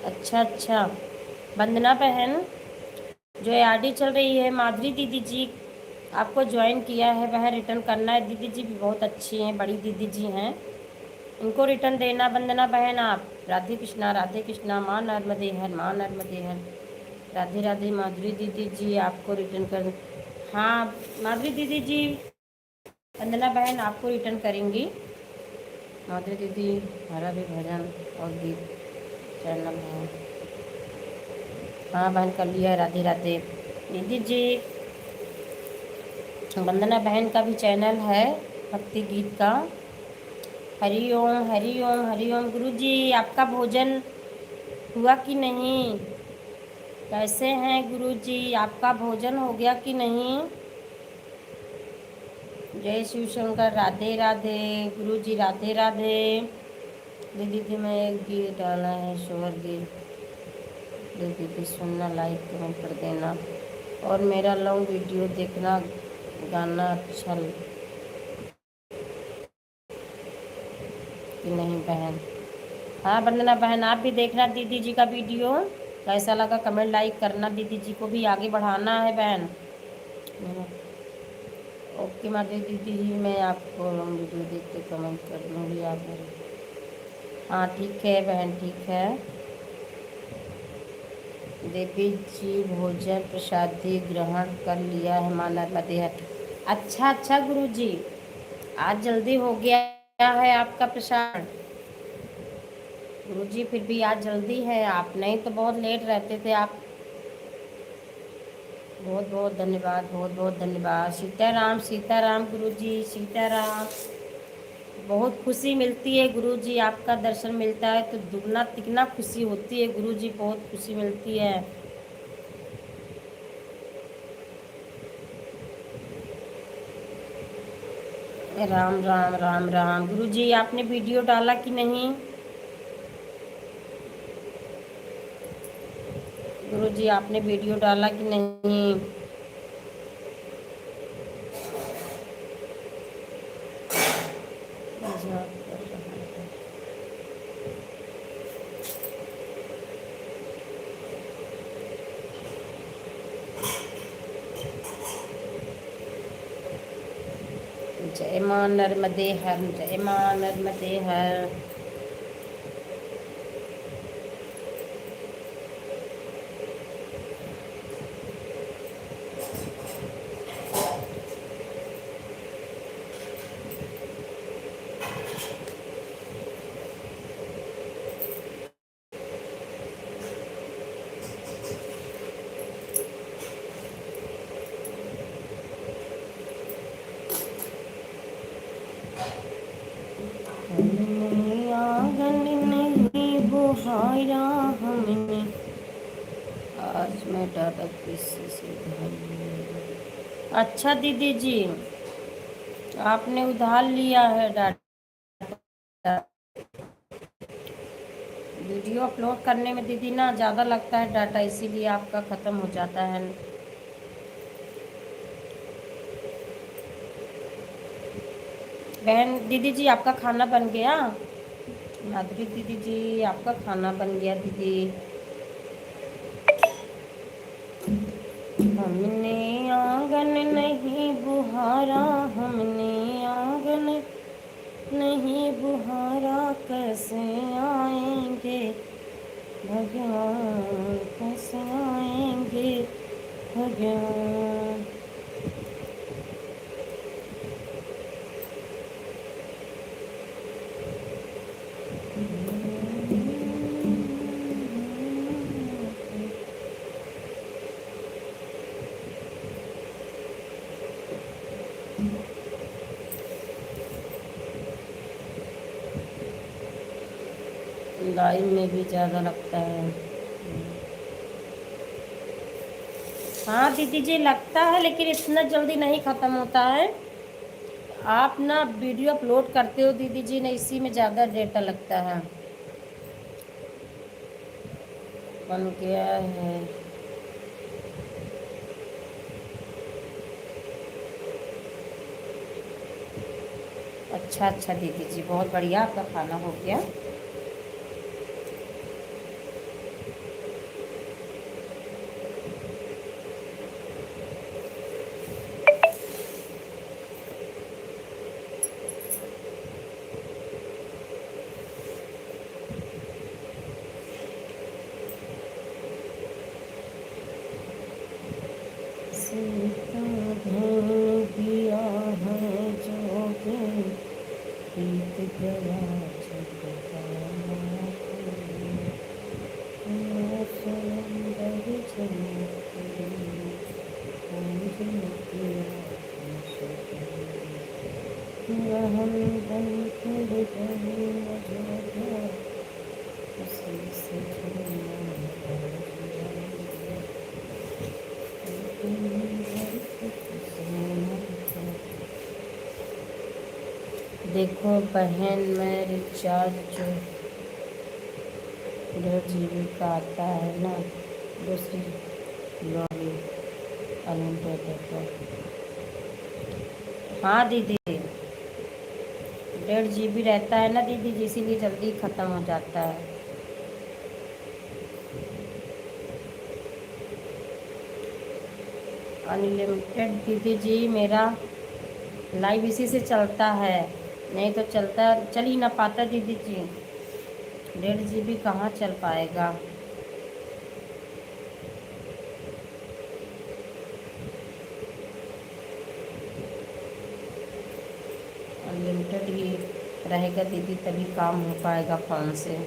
अच्छा अच्छा। वंदना बहन, जो आईडी चल रही है माधुरी दीदी जी, आपको ज्वाइन किया है, वह रिटर्न करना है। दीदी जी भी बहुत अच्छी हैं, बड़ी दीदी जी हैं, इनको रिटर्न देना। वंदना बहन आप, राधे कृष्णा, राधे कृष्णा। माँ नर्मदे हर, माँ नर्मदे हर, राधे राधे। माधुरी दीदी जी आपको रिटर्न कर, हाँ माधुरी दीदी जी, वंदना बहन आपको रिटर्न करेंगी। माधुरी दीदी हमारा भी भजन और गीत चैनल है। हाँ बहन कर लिया है, राधे राधे। दीदी जी, वंदना बहन का भी चैनल है भक्ति गीत का। हरि ओम हरि ओम हरि ओम। गुरु जी आपका भोजन हुआ कि नहीं? कैसे हैं गुरु जी? आपका भोजन हो गया कि नहीं? जय शिव शंकर, राधे राधे गुरु जी, राधे राधे। दीदी जी मैं एक गीत डाला है, शोर गीत, दीदी सुनना, लाइक कमेंट कर देना, और मेरा लॉन्ग वीडियो देखना, गाना अच्छा कि नहीं बहन? हाँ वंदना बहन आप भी देखना दीदी जी का वीडियो, कैसा लगा कमेंट लाइक करना, दीदी जी को भी आगे बढ़ाना है बहन। ओके माधुरी दीदी जी, मैं आपको लॉन्ग वीडियो देख के कमेंट कर दूँगी आप मेरे। हाँ ठीक है बहन, ठीक है। देवी जी भोजन प्रसादी ग्रहण कर लिया है, माँ नर्मदे हर। अच्छा अच्छा गुरु जी, आज जल्दी हो गया है आपका प्रसाद। गुरु जी फिर भी आज जल्दी है, आप नहीं तो बहुत लेट रहते थे आप। बहुत बहुत धन्यवाद, बहुत बहुत धन्यवाद। सीताराम सीताराम गुरु जी, सीताराम। बहुत खुशी मिलती है गुरु जी, आपका दर्शन मिलता है तो दुगना तिगना खुशी होती है गुरु जी, बहुत खुशी मिलती है। राम राम राम राम। गुरु जी आपने वीडियो डाला कि नहीं? गुरु जी आपने वीडियो डाला कि नहीं? जय मां नर्मदे हर, जय मां नर्मदे हर। हमने आंगन नहीं बुहारा हमने, आज मैं डाटा किसी से उधार। अच्छा दीदी जी, आपने उधार लिया है डाटा। वीडियो अपलोड करने में दीदी ना ज़्यादा लगता है डाटा, इसीलिए आपका ख़त्म हो जाता है। बहन दीदी जी आपका खाना बन गया। माधुरी दीदी जी आपका खाना बन गया दीदी। हमने आंगन नहीं बुहारा, हमने आंगन नहीं बुहारा, कैसे आएंगे भगवान, कैसे आएंगे भगवान। लाइन में भी ज़्यादा लगता है। हाँ दीदी जी लगता है, लेकिन इतना जल्दी नहीं ख़त्म होता है। आप ना वीडियो अपलोड करते हो दीदी जी ना, इसी में ज़्यादा डेटा लगता है। बन गया है। अच्छा अच्छा दीदी जी, बहुत बढ़िया, आपका खाना हो गया। सीता धन दिया है जो प्रीत गया छुटकारा, सुंदर झलकी रहम बन कर गए अजोगा, उसी से देखो बहन, मैं रिचार्ज जो 1.5 GB का आता है ना, दूसरी लॉगिन अनलिमिटेड का। हाँ दीदी 1.5 GB रहता है ना दीदी जी, इसीलिए जल्दी ख़त्म हो जाता है। अनलिमिटेड दीदी जी मेरा लाइव इसी से चलता है, नहीं तो चल ही ना पाता दीदी जी। 1.5 GB कहाँ चल पाएगा। अनलिमिटेड ही रहेगा दीदी, तभी काम हो पाएगा फ़ोन से।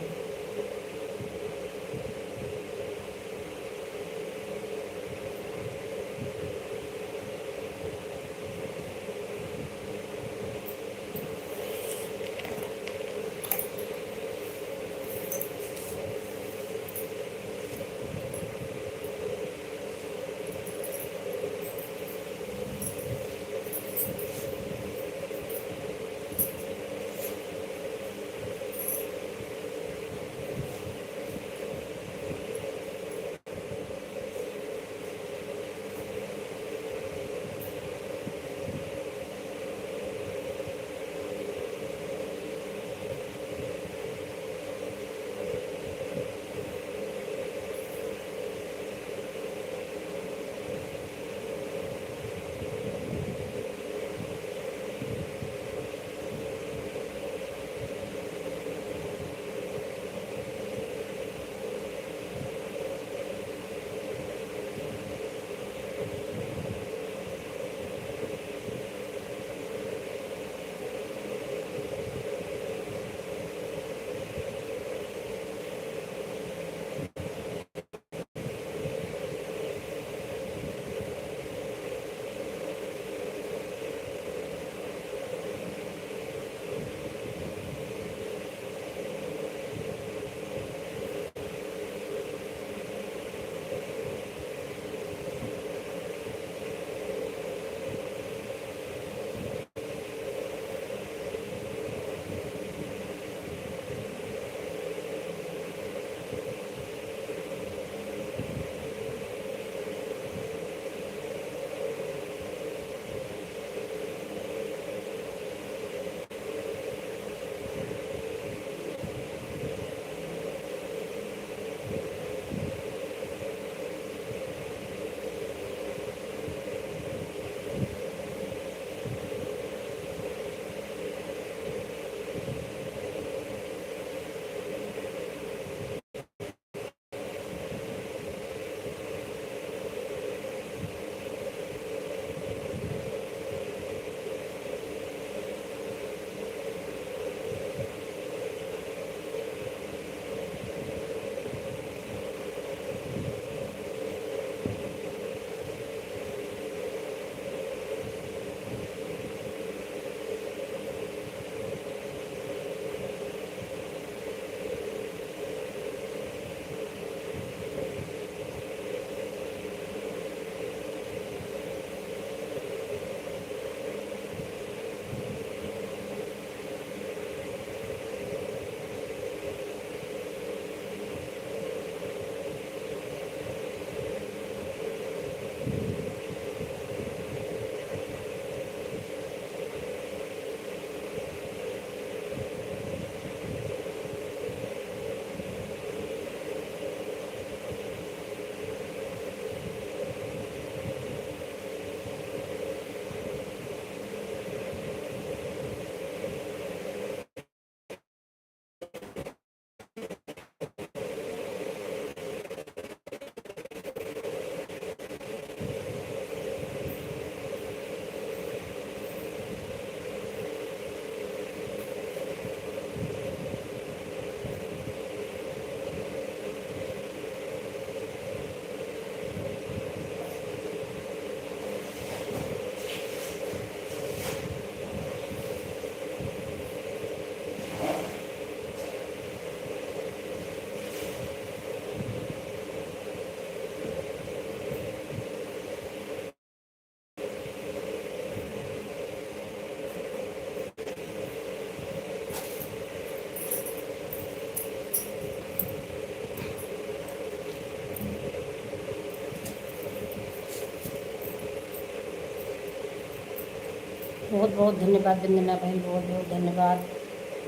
बहुत बहुत धन्यवाद वंदना बहन, बहुत बहुत धन्यवाद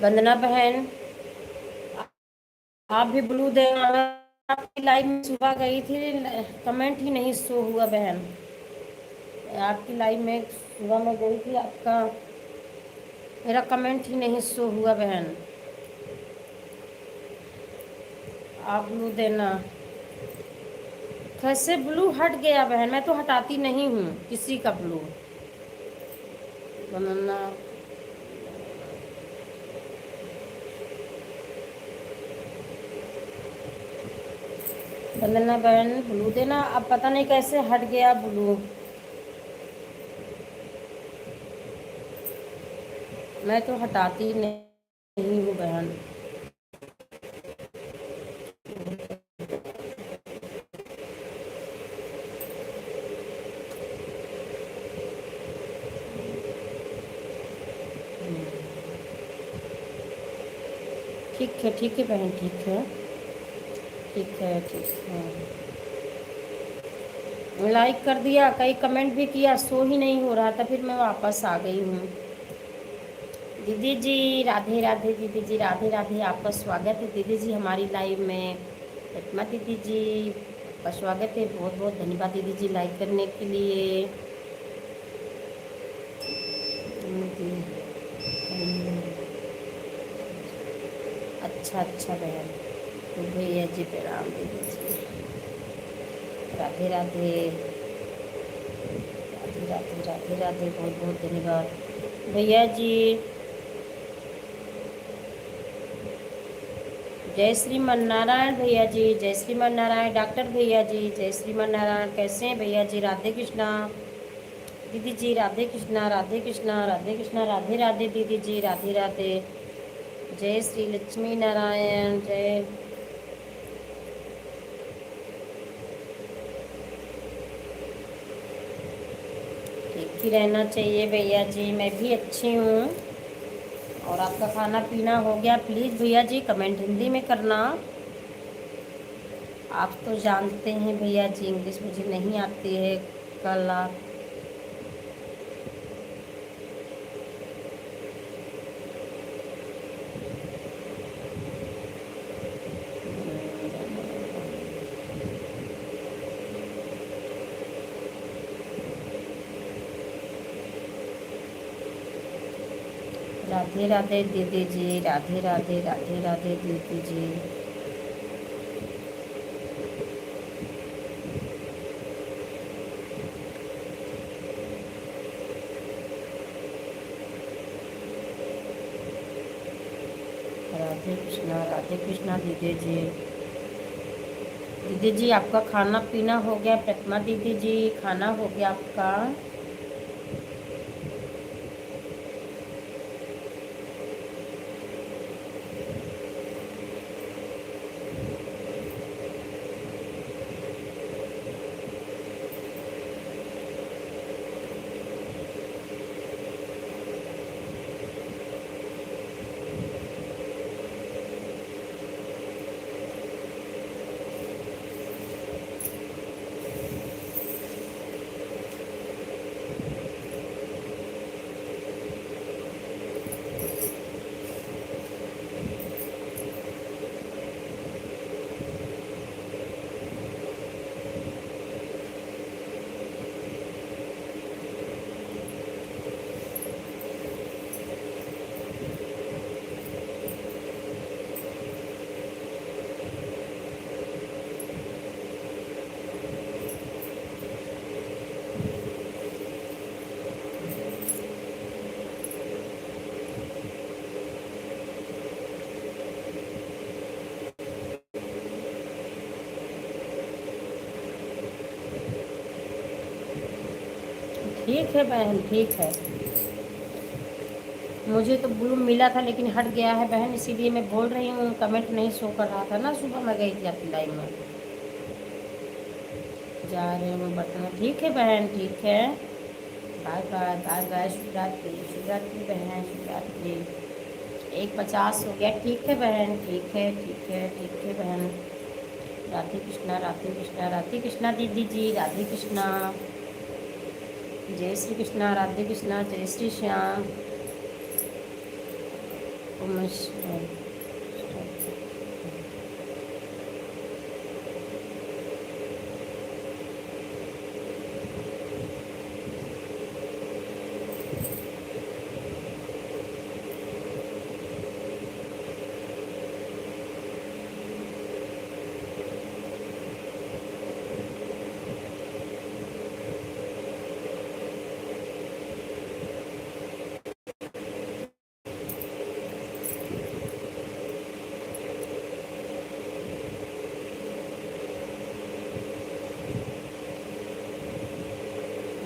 वंदना बहन। आप भी ब्लू देना। आपकी लाइव में सुबह गई थी, कमेंट ही नहीं शो हुआ बहन। आपकी लाइव में सुबह में गई थी, आपका मेरा कमेंट ही नहीं शो हुआ बहन। आप ब्लू देना। कैसे ब्लू हट गया बहन? मैं तो हटाती नहीं हूँ किसी का ब्लू। बनाना वंदना बहन ब्लू देना। अब पता नहीं कैसे हट गया ब्लू। मैं तो हटाती नहीं हूँ बहन। ठीक है बहन, ठीक है, ठीक है, ठीक है। लाइक कर दिया, कई कमेंट भी किया, शो ही नहीं हो रहा था, फिर मैं वापस आ गई हूँ। दीदी जी राधे राधे, दीदी जी राधे राधे, आपका स्वागत है दीदी जी हमारी लाइव में। पटमा दीदी जी आपका स्वागत है, बहुत बहुत धन्यवाद दीदी जी लाइक करने के लिए। अच्छा अच्छा बहन, तो भैया जी प्रणाम दीदी जी, राधे राधे राधे राधे राधे राधे, बहुत बहुत धन्यवाद भैया जी। जय श्रीमन नारायण भैया जी, जय श्रीमन नारायण डॉक्टर भैया जी, जय श्रीमन नारायण। कैसे हैं भैया जी? राधे कृष्णा दीदी जी, राधे कृष्णा राधे कृष्णा राधे कृष्णा, राधे राधे दीदी जी, राधे राधे। जय श्री लक्ष्मी नारायण, जय। ठीक ही रहना चाहिए भैया जी, मैं भी अच्छी हूँ। और आपका खाना पीना हो गया? प्लीज़ भैया जी कमेंट हिंदी में करना। आप तो जानते हैं भैया जी इंग्लिश मुझे नहीं आती है। कल आप राधे राधे दीदी जी, राधे राधे राधे राधे दीदी जी। राधे कृष्णा दीदी जी। दीदी जी आपका खाना पीना हो गया? प्रतिमा दीदी जी खाना हो गया आपका? ठीक है बहन, ठीक है। मुझे तो ब्लू मिला था लेकिन हट गया है बहन, इसीलिए मैं बोल रही हूँ। कमेंट नहीं शो कर रहा था ना, सुबह मैं गई थी आपकी लाइव में। जा रहे हूँ बटन। ठीक है बहन, ठीक है। Bye bye bye bye. Shivratri Shivratri बहन, शिवरात्रि। 1:50 हो गया। ठीक है बहन, ठीक है, ठीक है, ठीक है बहन। राधे कृष्णा राधे कृष्णा राधे कृष्णा दीदी जी, राधे कृष्णा। जय श्री कृष्णा, राधे कृष्णा, जय श्री श्याम। ओम शिवाय।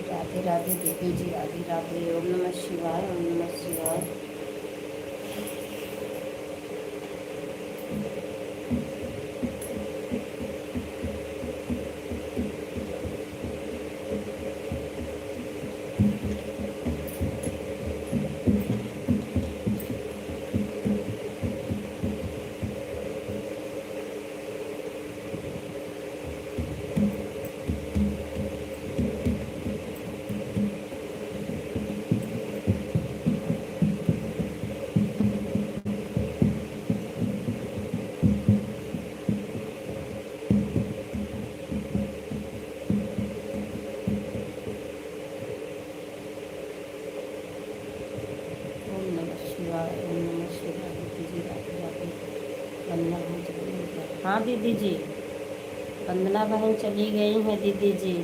राधे राधे देवी जी, राधे राधे। ओम नमः शिवाय, ओम नमः शिवाय। ओम नमः शिवाय, ओम नमः शिवाय। दीदी जी राधे राधे। वंदना बहन चली गई क्या? हाँ दीदी जी, वंदना बहन चली गई हैं दीदी जी।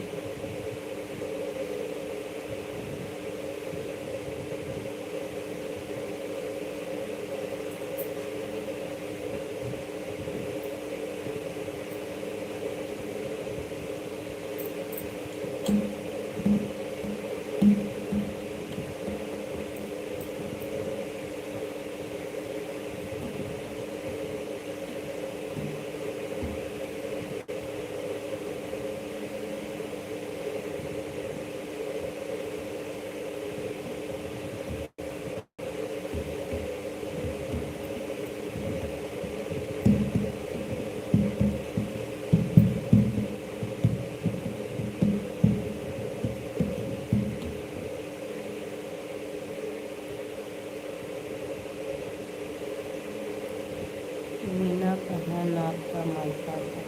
मीना बहन आपका मायका था।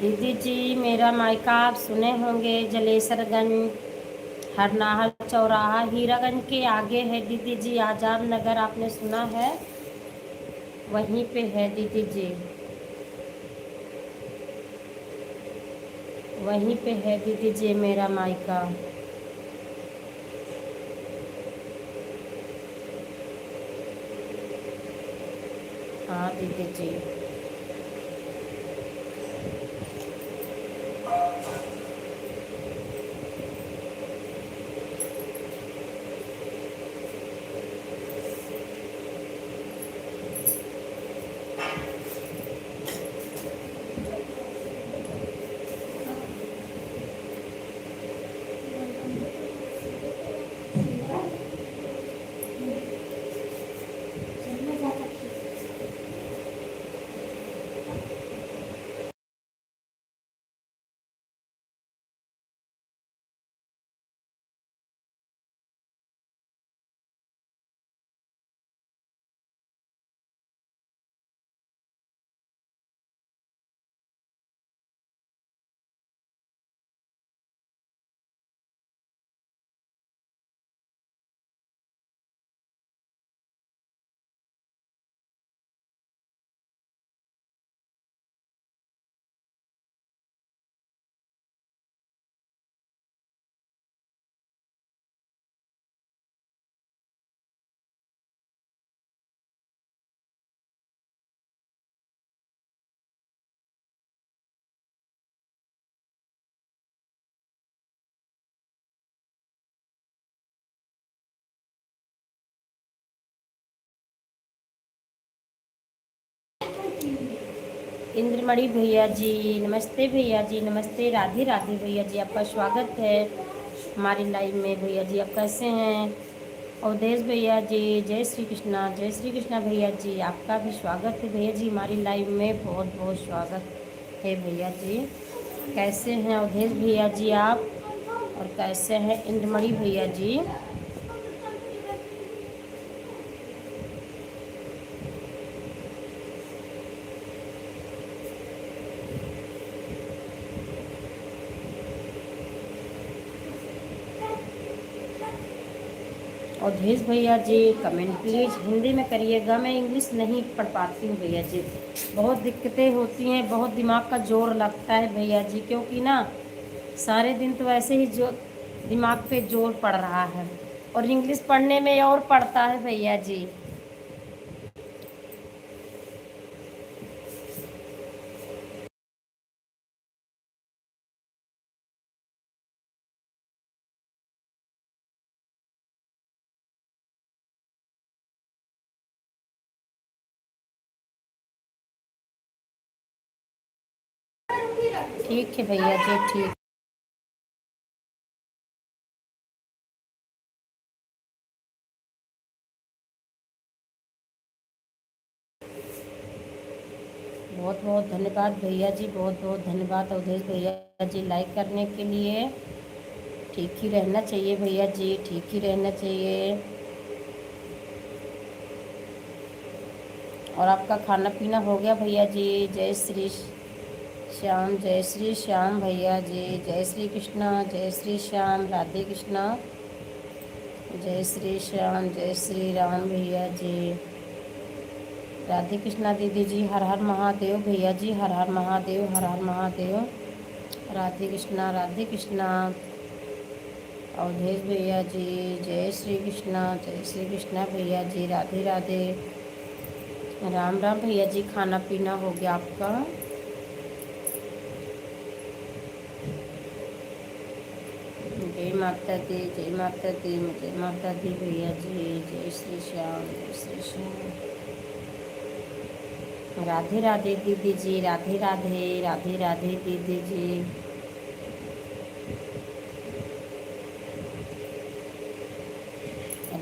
दीदी जी मेरा मायका आप सुने होंगे, जलेसरगंज, हरनाहल चौराहा, हीरागंज के आगे है दीदी जी। आजाद नगर आपने सुना है, वहीं पे है दीदी जी, वहीं पे है दीदी जी मेरा मायका। हाँ दीदी जी। इंद्रमणि भैया जी नमस्ते, भैया जी नमस्ते, राधे राधे भैया जी, आपका स्वागत है हमारी लाइव में। भैया जी आप कैसे हैं? अवधेश भैया जी जय श्री कृष्णा, जय श्री कृष्णा भैया जी, आपका भी स्वागत है भैया जी हमारी लाइव में, बहुत बहुत स्वागत है भैया जी। कैसे हैं अवधेश भैया जी आप, और कैसे हैं इंद्रमणि भैया जी। अवधेश भैया जी कमेंट प्लीज़ हिंदी में करिएगा, मैं इंग्लिश नहीं पढ़ पाती हूँ भैया जी, बहुत दिक्कतें होती हैं, बहुत दिमाग का जोर लगता है भैया जी, क्योंकि ना सारे दिन तो ऐसे ही जो दिमाग पे जोर पड़ रहा है, और इंग्लिश पढ़ने में और पड़ता है भैया जी। ठीक है भैया जी ठीक। बहुत बहुत धन्यवाद भैया जी, बहुत बहुत धन्यवाद अवधेश भैया जी लाइक करने के लिए। ठीक ही रहना चाहिए भैया जी, ठीक ही रहना चाहिए। और आपका खाना पीना हो गया भैया जी। जय श्री श्याम, जय श्री श्याम भैया जी, जय श्री कृष्णा, जय श्री श्याम, राधे कृष्णा, जय श्री श्याम, जय श्री राम भैया जी, राधे कृष्णा दीदी जी, हर हर महादेव भैया जी, हर हर महादेव, हर हर महादेव, राधे कृष्णा, राधे कृष्णा। अवधेश भैया जी जय श्री कृष्णा, जय श्री कृष्णा भैया जी, राधे राधे, राम राम भैया जी, खाना पीना हो गया आपका। जय माता दी, जय माता दी, जय माता दी भैया जी, जय श्री श्याम, जय श्री श्याम, राधे राधे दीदी जी, राधे राधे, राधे राधे दीदी जी।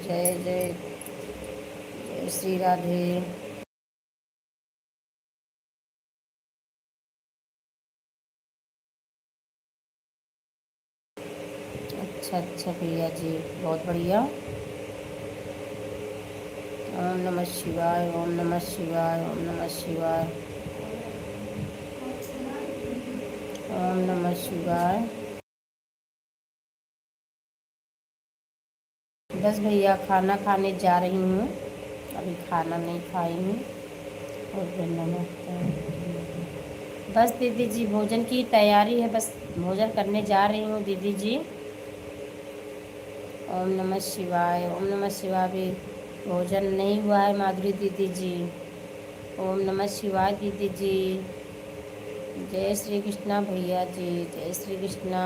जय जय, जय श्री राधे। अच्छा अच्छा भैया जी, बहुत बढ़िया। ओम नमः शिवाय, ओम नमः शिवाय, ओम नमः शिवाय, ओम नमः शिवाय। बस भैया खाना खाने जा रही हूँ, अभी खाना नहीं खाई हूँ। और बस दीदी जी भोजन की तैयारी है, बस भोजन करने जा रही हूँ दीदी जी। ओम नमः शिवाय, ओम नमः शिवाय। भी भोजन नहीं हुआ है माधुरी दीदी जी। ओम नमः शिवाय दीदी जी, जय श्री कृष्णा भैया जी, जय श्री कृष्णा।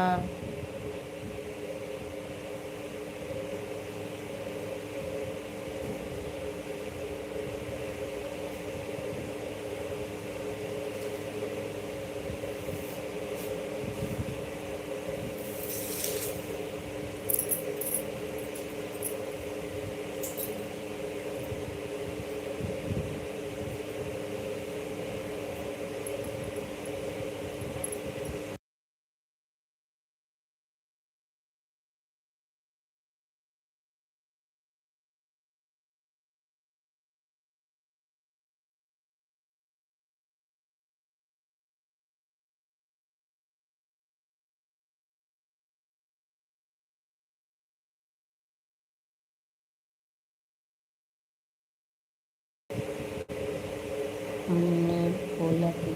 हमने बोला कि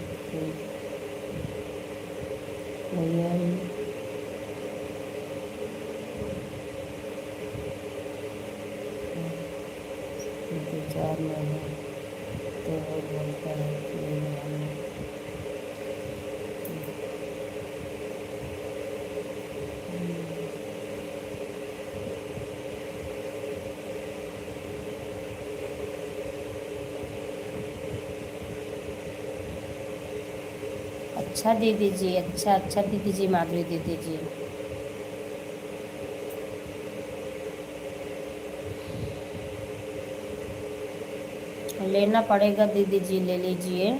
भैया इंतजार में है, तो वो बोलता है कि अच्छा दीदी जी, अच्छा अच्छा दीदी जी, माधुरी दीदी जी। लेना पड़ेगा दीदी जी, ले लीजिए।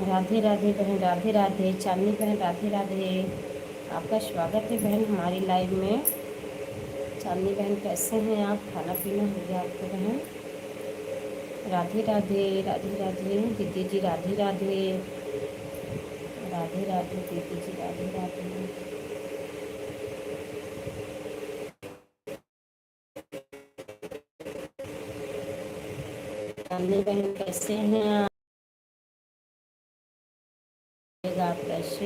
राधे राधे बहन, राधे राधे। चांदनी बहन, राधे राधे। आपका स्वागत है बहन हमारी लाइव में। चांदनी बहन कैसे हैं आप? खाना पीना हो गया आपको बहन? राधे राधे, राधे राधे दीदी जी, राधे राधे। राधे राधे दीदी जी, राधे राधे। चांदनी बहन कैसे हैं आप? आप कैसे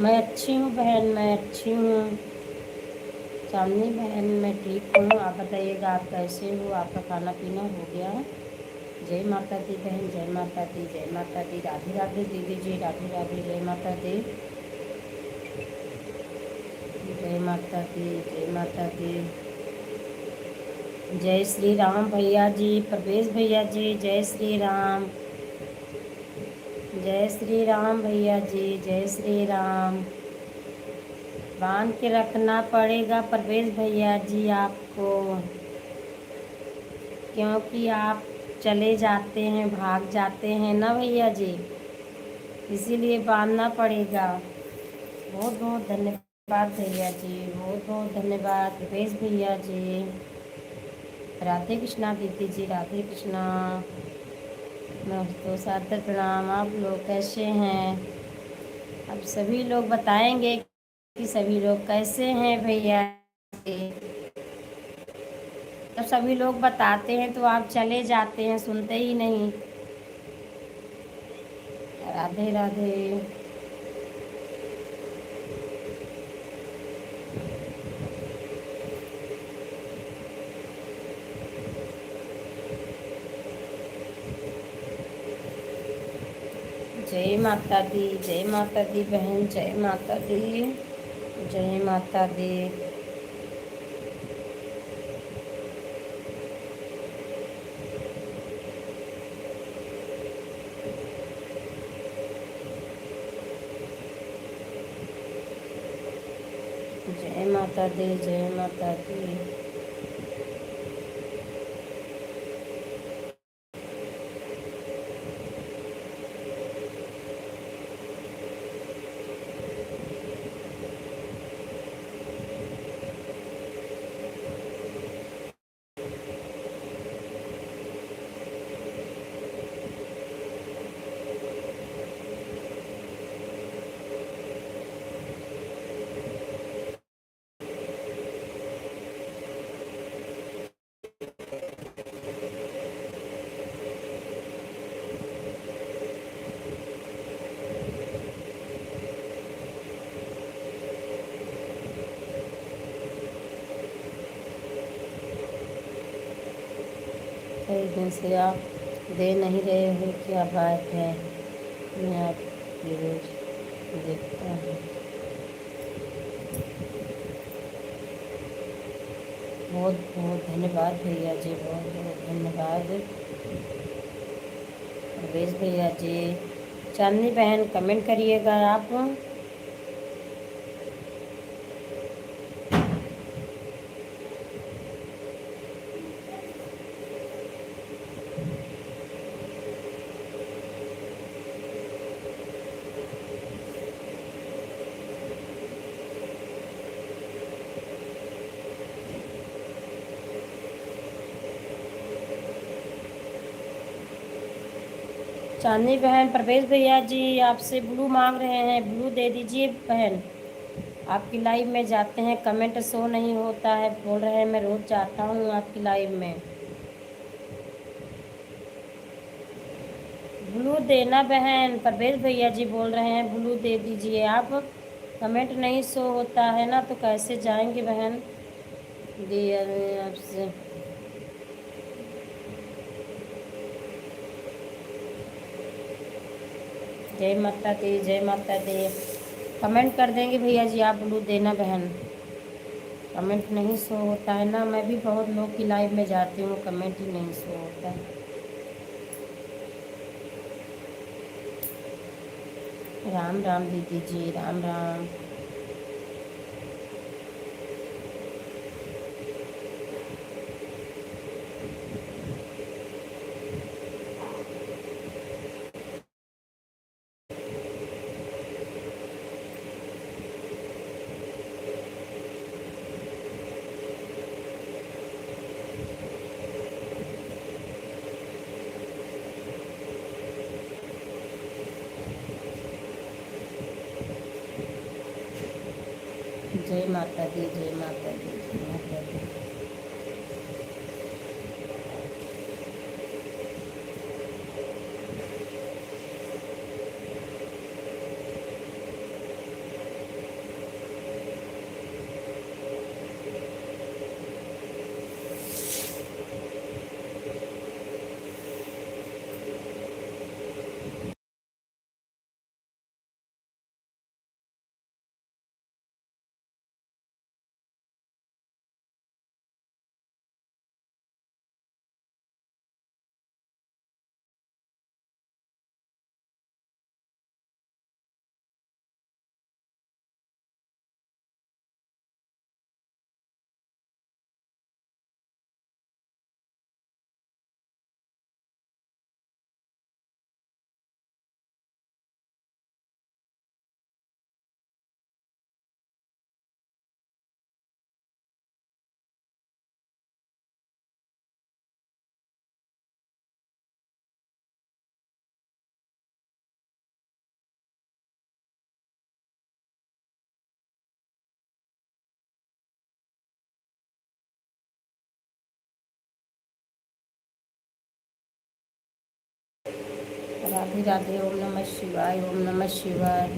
मैं अच्छी हूँ बहन, मैं अच्छी हूँ। चांदनी बहन मैं ठीक हूँ, आप बताइएगा आप कैसे हो, आपका खाना पीना हो गया? जय माता दी बहन, जय माता दी, जय माता दी। राधे राधे दीदी जी, राधे राधे, जय माता दी, जय माता दी, जय माता दी। जय श्री राम भैया जी, प्रवेश भैया जी, जय श्री राम, जय श्री राम भैया जी, जय श्री राम। बांध के रखना पड़ेगा प्रवेश भैया जी आपको, क्योंकि आप चले जाते हैं, भाग जाते हैं ना भैया जी, इसीलिए बांधना पड़ेगा। बहुत बहुत धन्यवाद भैया जी, बहुत बहुत धन्यवाद प्रवेश भैया जी। राधे कृष्णा दीदी जी, राधे कृष्णा। नमस्ते, सादर प्रणाम। आप लोग कैसे हैं? अब सभी लोग बताएंगे कि सभी लोग कैसे हैं भैया जी। जब सभी लोग बताते हैं तो आप चले जाते हैं, सुनते ही नहीं। राधे राधे। जय माता दी, जय माता दी बहन, जय माता दी, जय माता दी। जय माता दी, जय माता दी। कई दिन से आप दे नहीं रहे हो, क्या बात है? मैं आपकी रोज देखता हूँ। बहुत बहुत धन्यवाद भैया जी, बहुत बहुत धन्यवाद रमेश भैया जी। चांदनी बहन कमेंट करिएगा आप। चांदनी बहन प्रवेश भैया जी आपसे ब्लू मांग रहे हैं, ब्लू दे दीजिए बहन। आपकी लाइव में जाते हैं, कमेंट शो नहीं होता है, बोल रहे हैं मैं रोज जाता हूँ आपकी लाइव में। ब्लू देना बहन, प्रवेश भैया जी बोल रहे हैं ब्लू दे दीजिए आप। कमेंट नहीं शो होता है ना, तो कैसे जाएंगे बहन? दिया आपसे। जय माता दी, जय माता दी। कमेंट कर देंगे भैया जी आप, ब्लू देना बहन। कमेंट नहीं शो होता है ना, मैं भी बहुत लोग की लाइव में जाती हूँ, कमेंट ही नहीं शो होता है। राम राम दीदी जी, राम राम। जय माता दी, जय माता दी, जय माता दी। राधे राधे। ओम नमः शिवाय, ओम नमः शिवाय।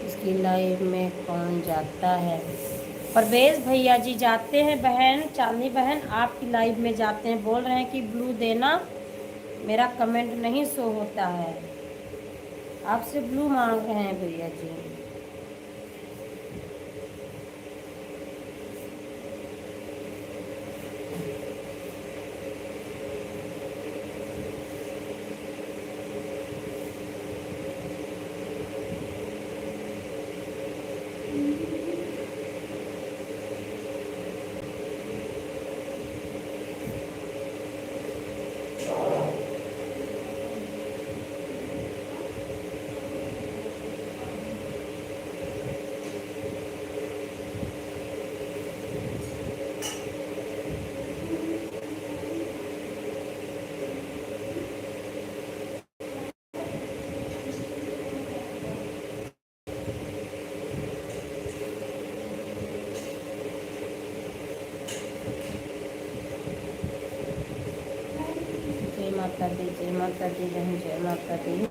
इसकी लाइव में कौन जाता है? परवेज भैया जी जाते हैं। बहन चांदनी बहन आपकी लाइव में जाते हैं। बोल रहे हैं कि ब्लू देना, मेरा कमेंट नहीं शो होता है। आपसे ब्लू मांग रहे हैं भैया जी। जय माता दी, जय माता दी बहन, जय माता दी।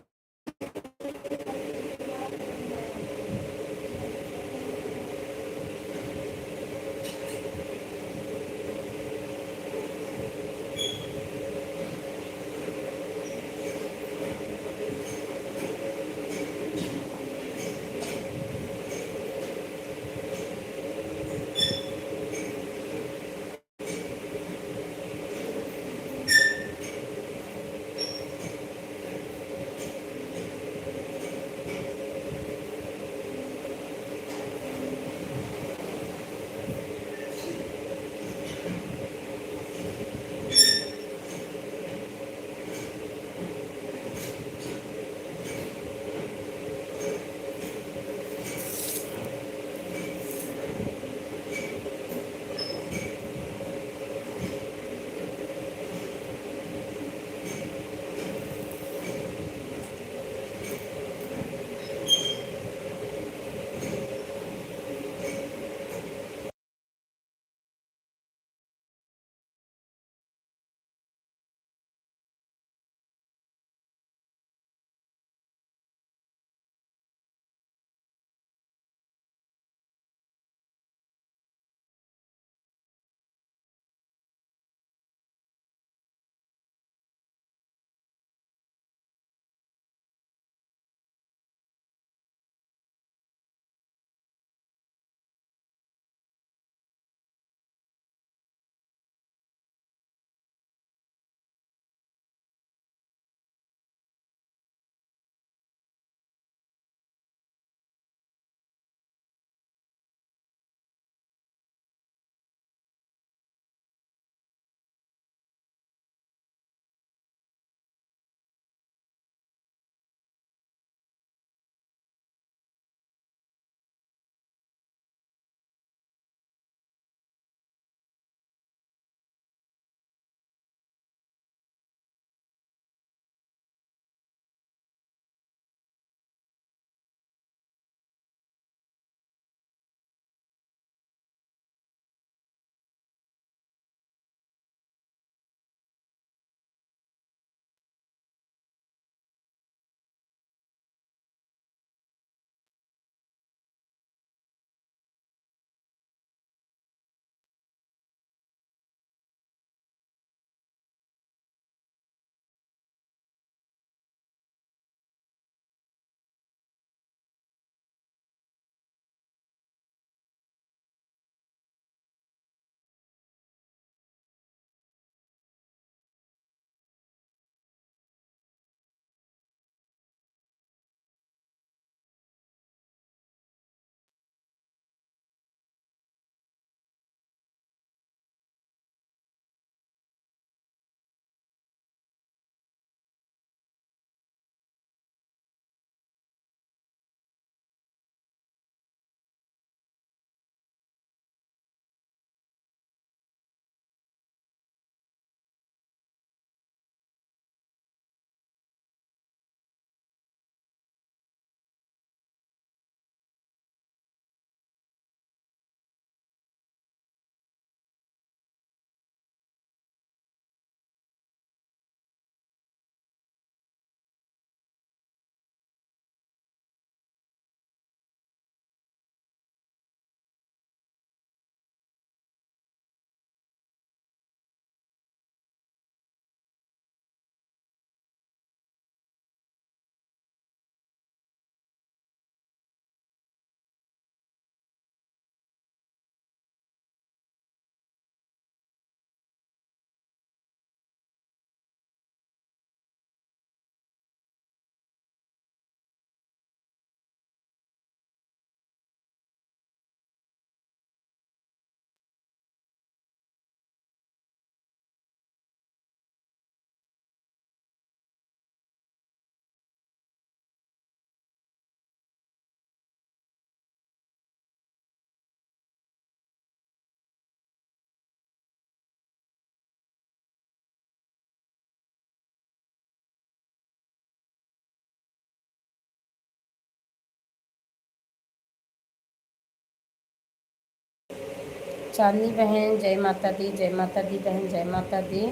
चांदनी बहन जय माता दी, जय माता दी बहन, जय माता दी।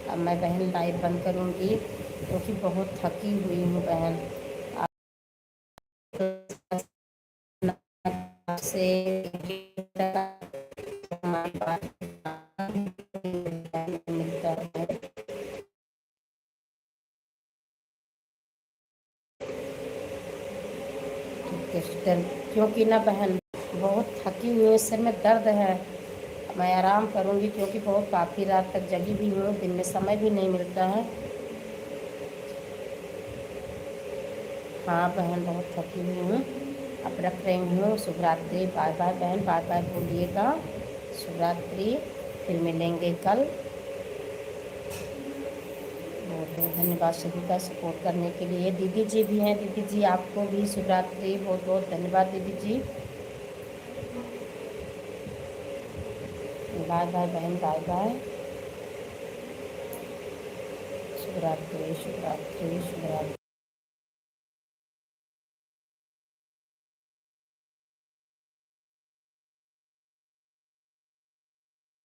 अब मैं बहन लाइव बंद करूँगी क्योंकि बहुत थकी हुई हूँ बहन। से हमारी बात मिलता है। क्योंकि ना बहन बहुत थकी हुई हूँ, सिर में दर्द है। मैं आराम करूँगी क्योंकि बहुत काफ़ी रात तक जगी भी हूँ, दिन में समय भी नहीं मिलता है। हाँ बहन बहुत थकी हुई हूँ, अब रख रही हूँ। शुभ रात्रि, बाय बाय बहन, बाय बाय बोलिएगा। शुभ रात्रि, फिर मिलेंगे कल। बहुत बहुत धन्यवाद सभी का सपोर्ट करने के लिए। दीदी जी भी हैं, दीदी जी आपको भी शुभ रात्रि, बहुत बहुत धन्यवाद दीदी जी। बाय बाय बहन, बाय बाय। शुभ रात्रि, शुभ रात्रि, शुभ रात्रि।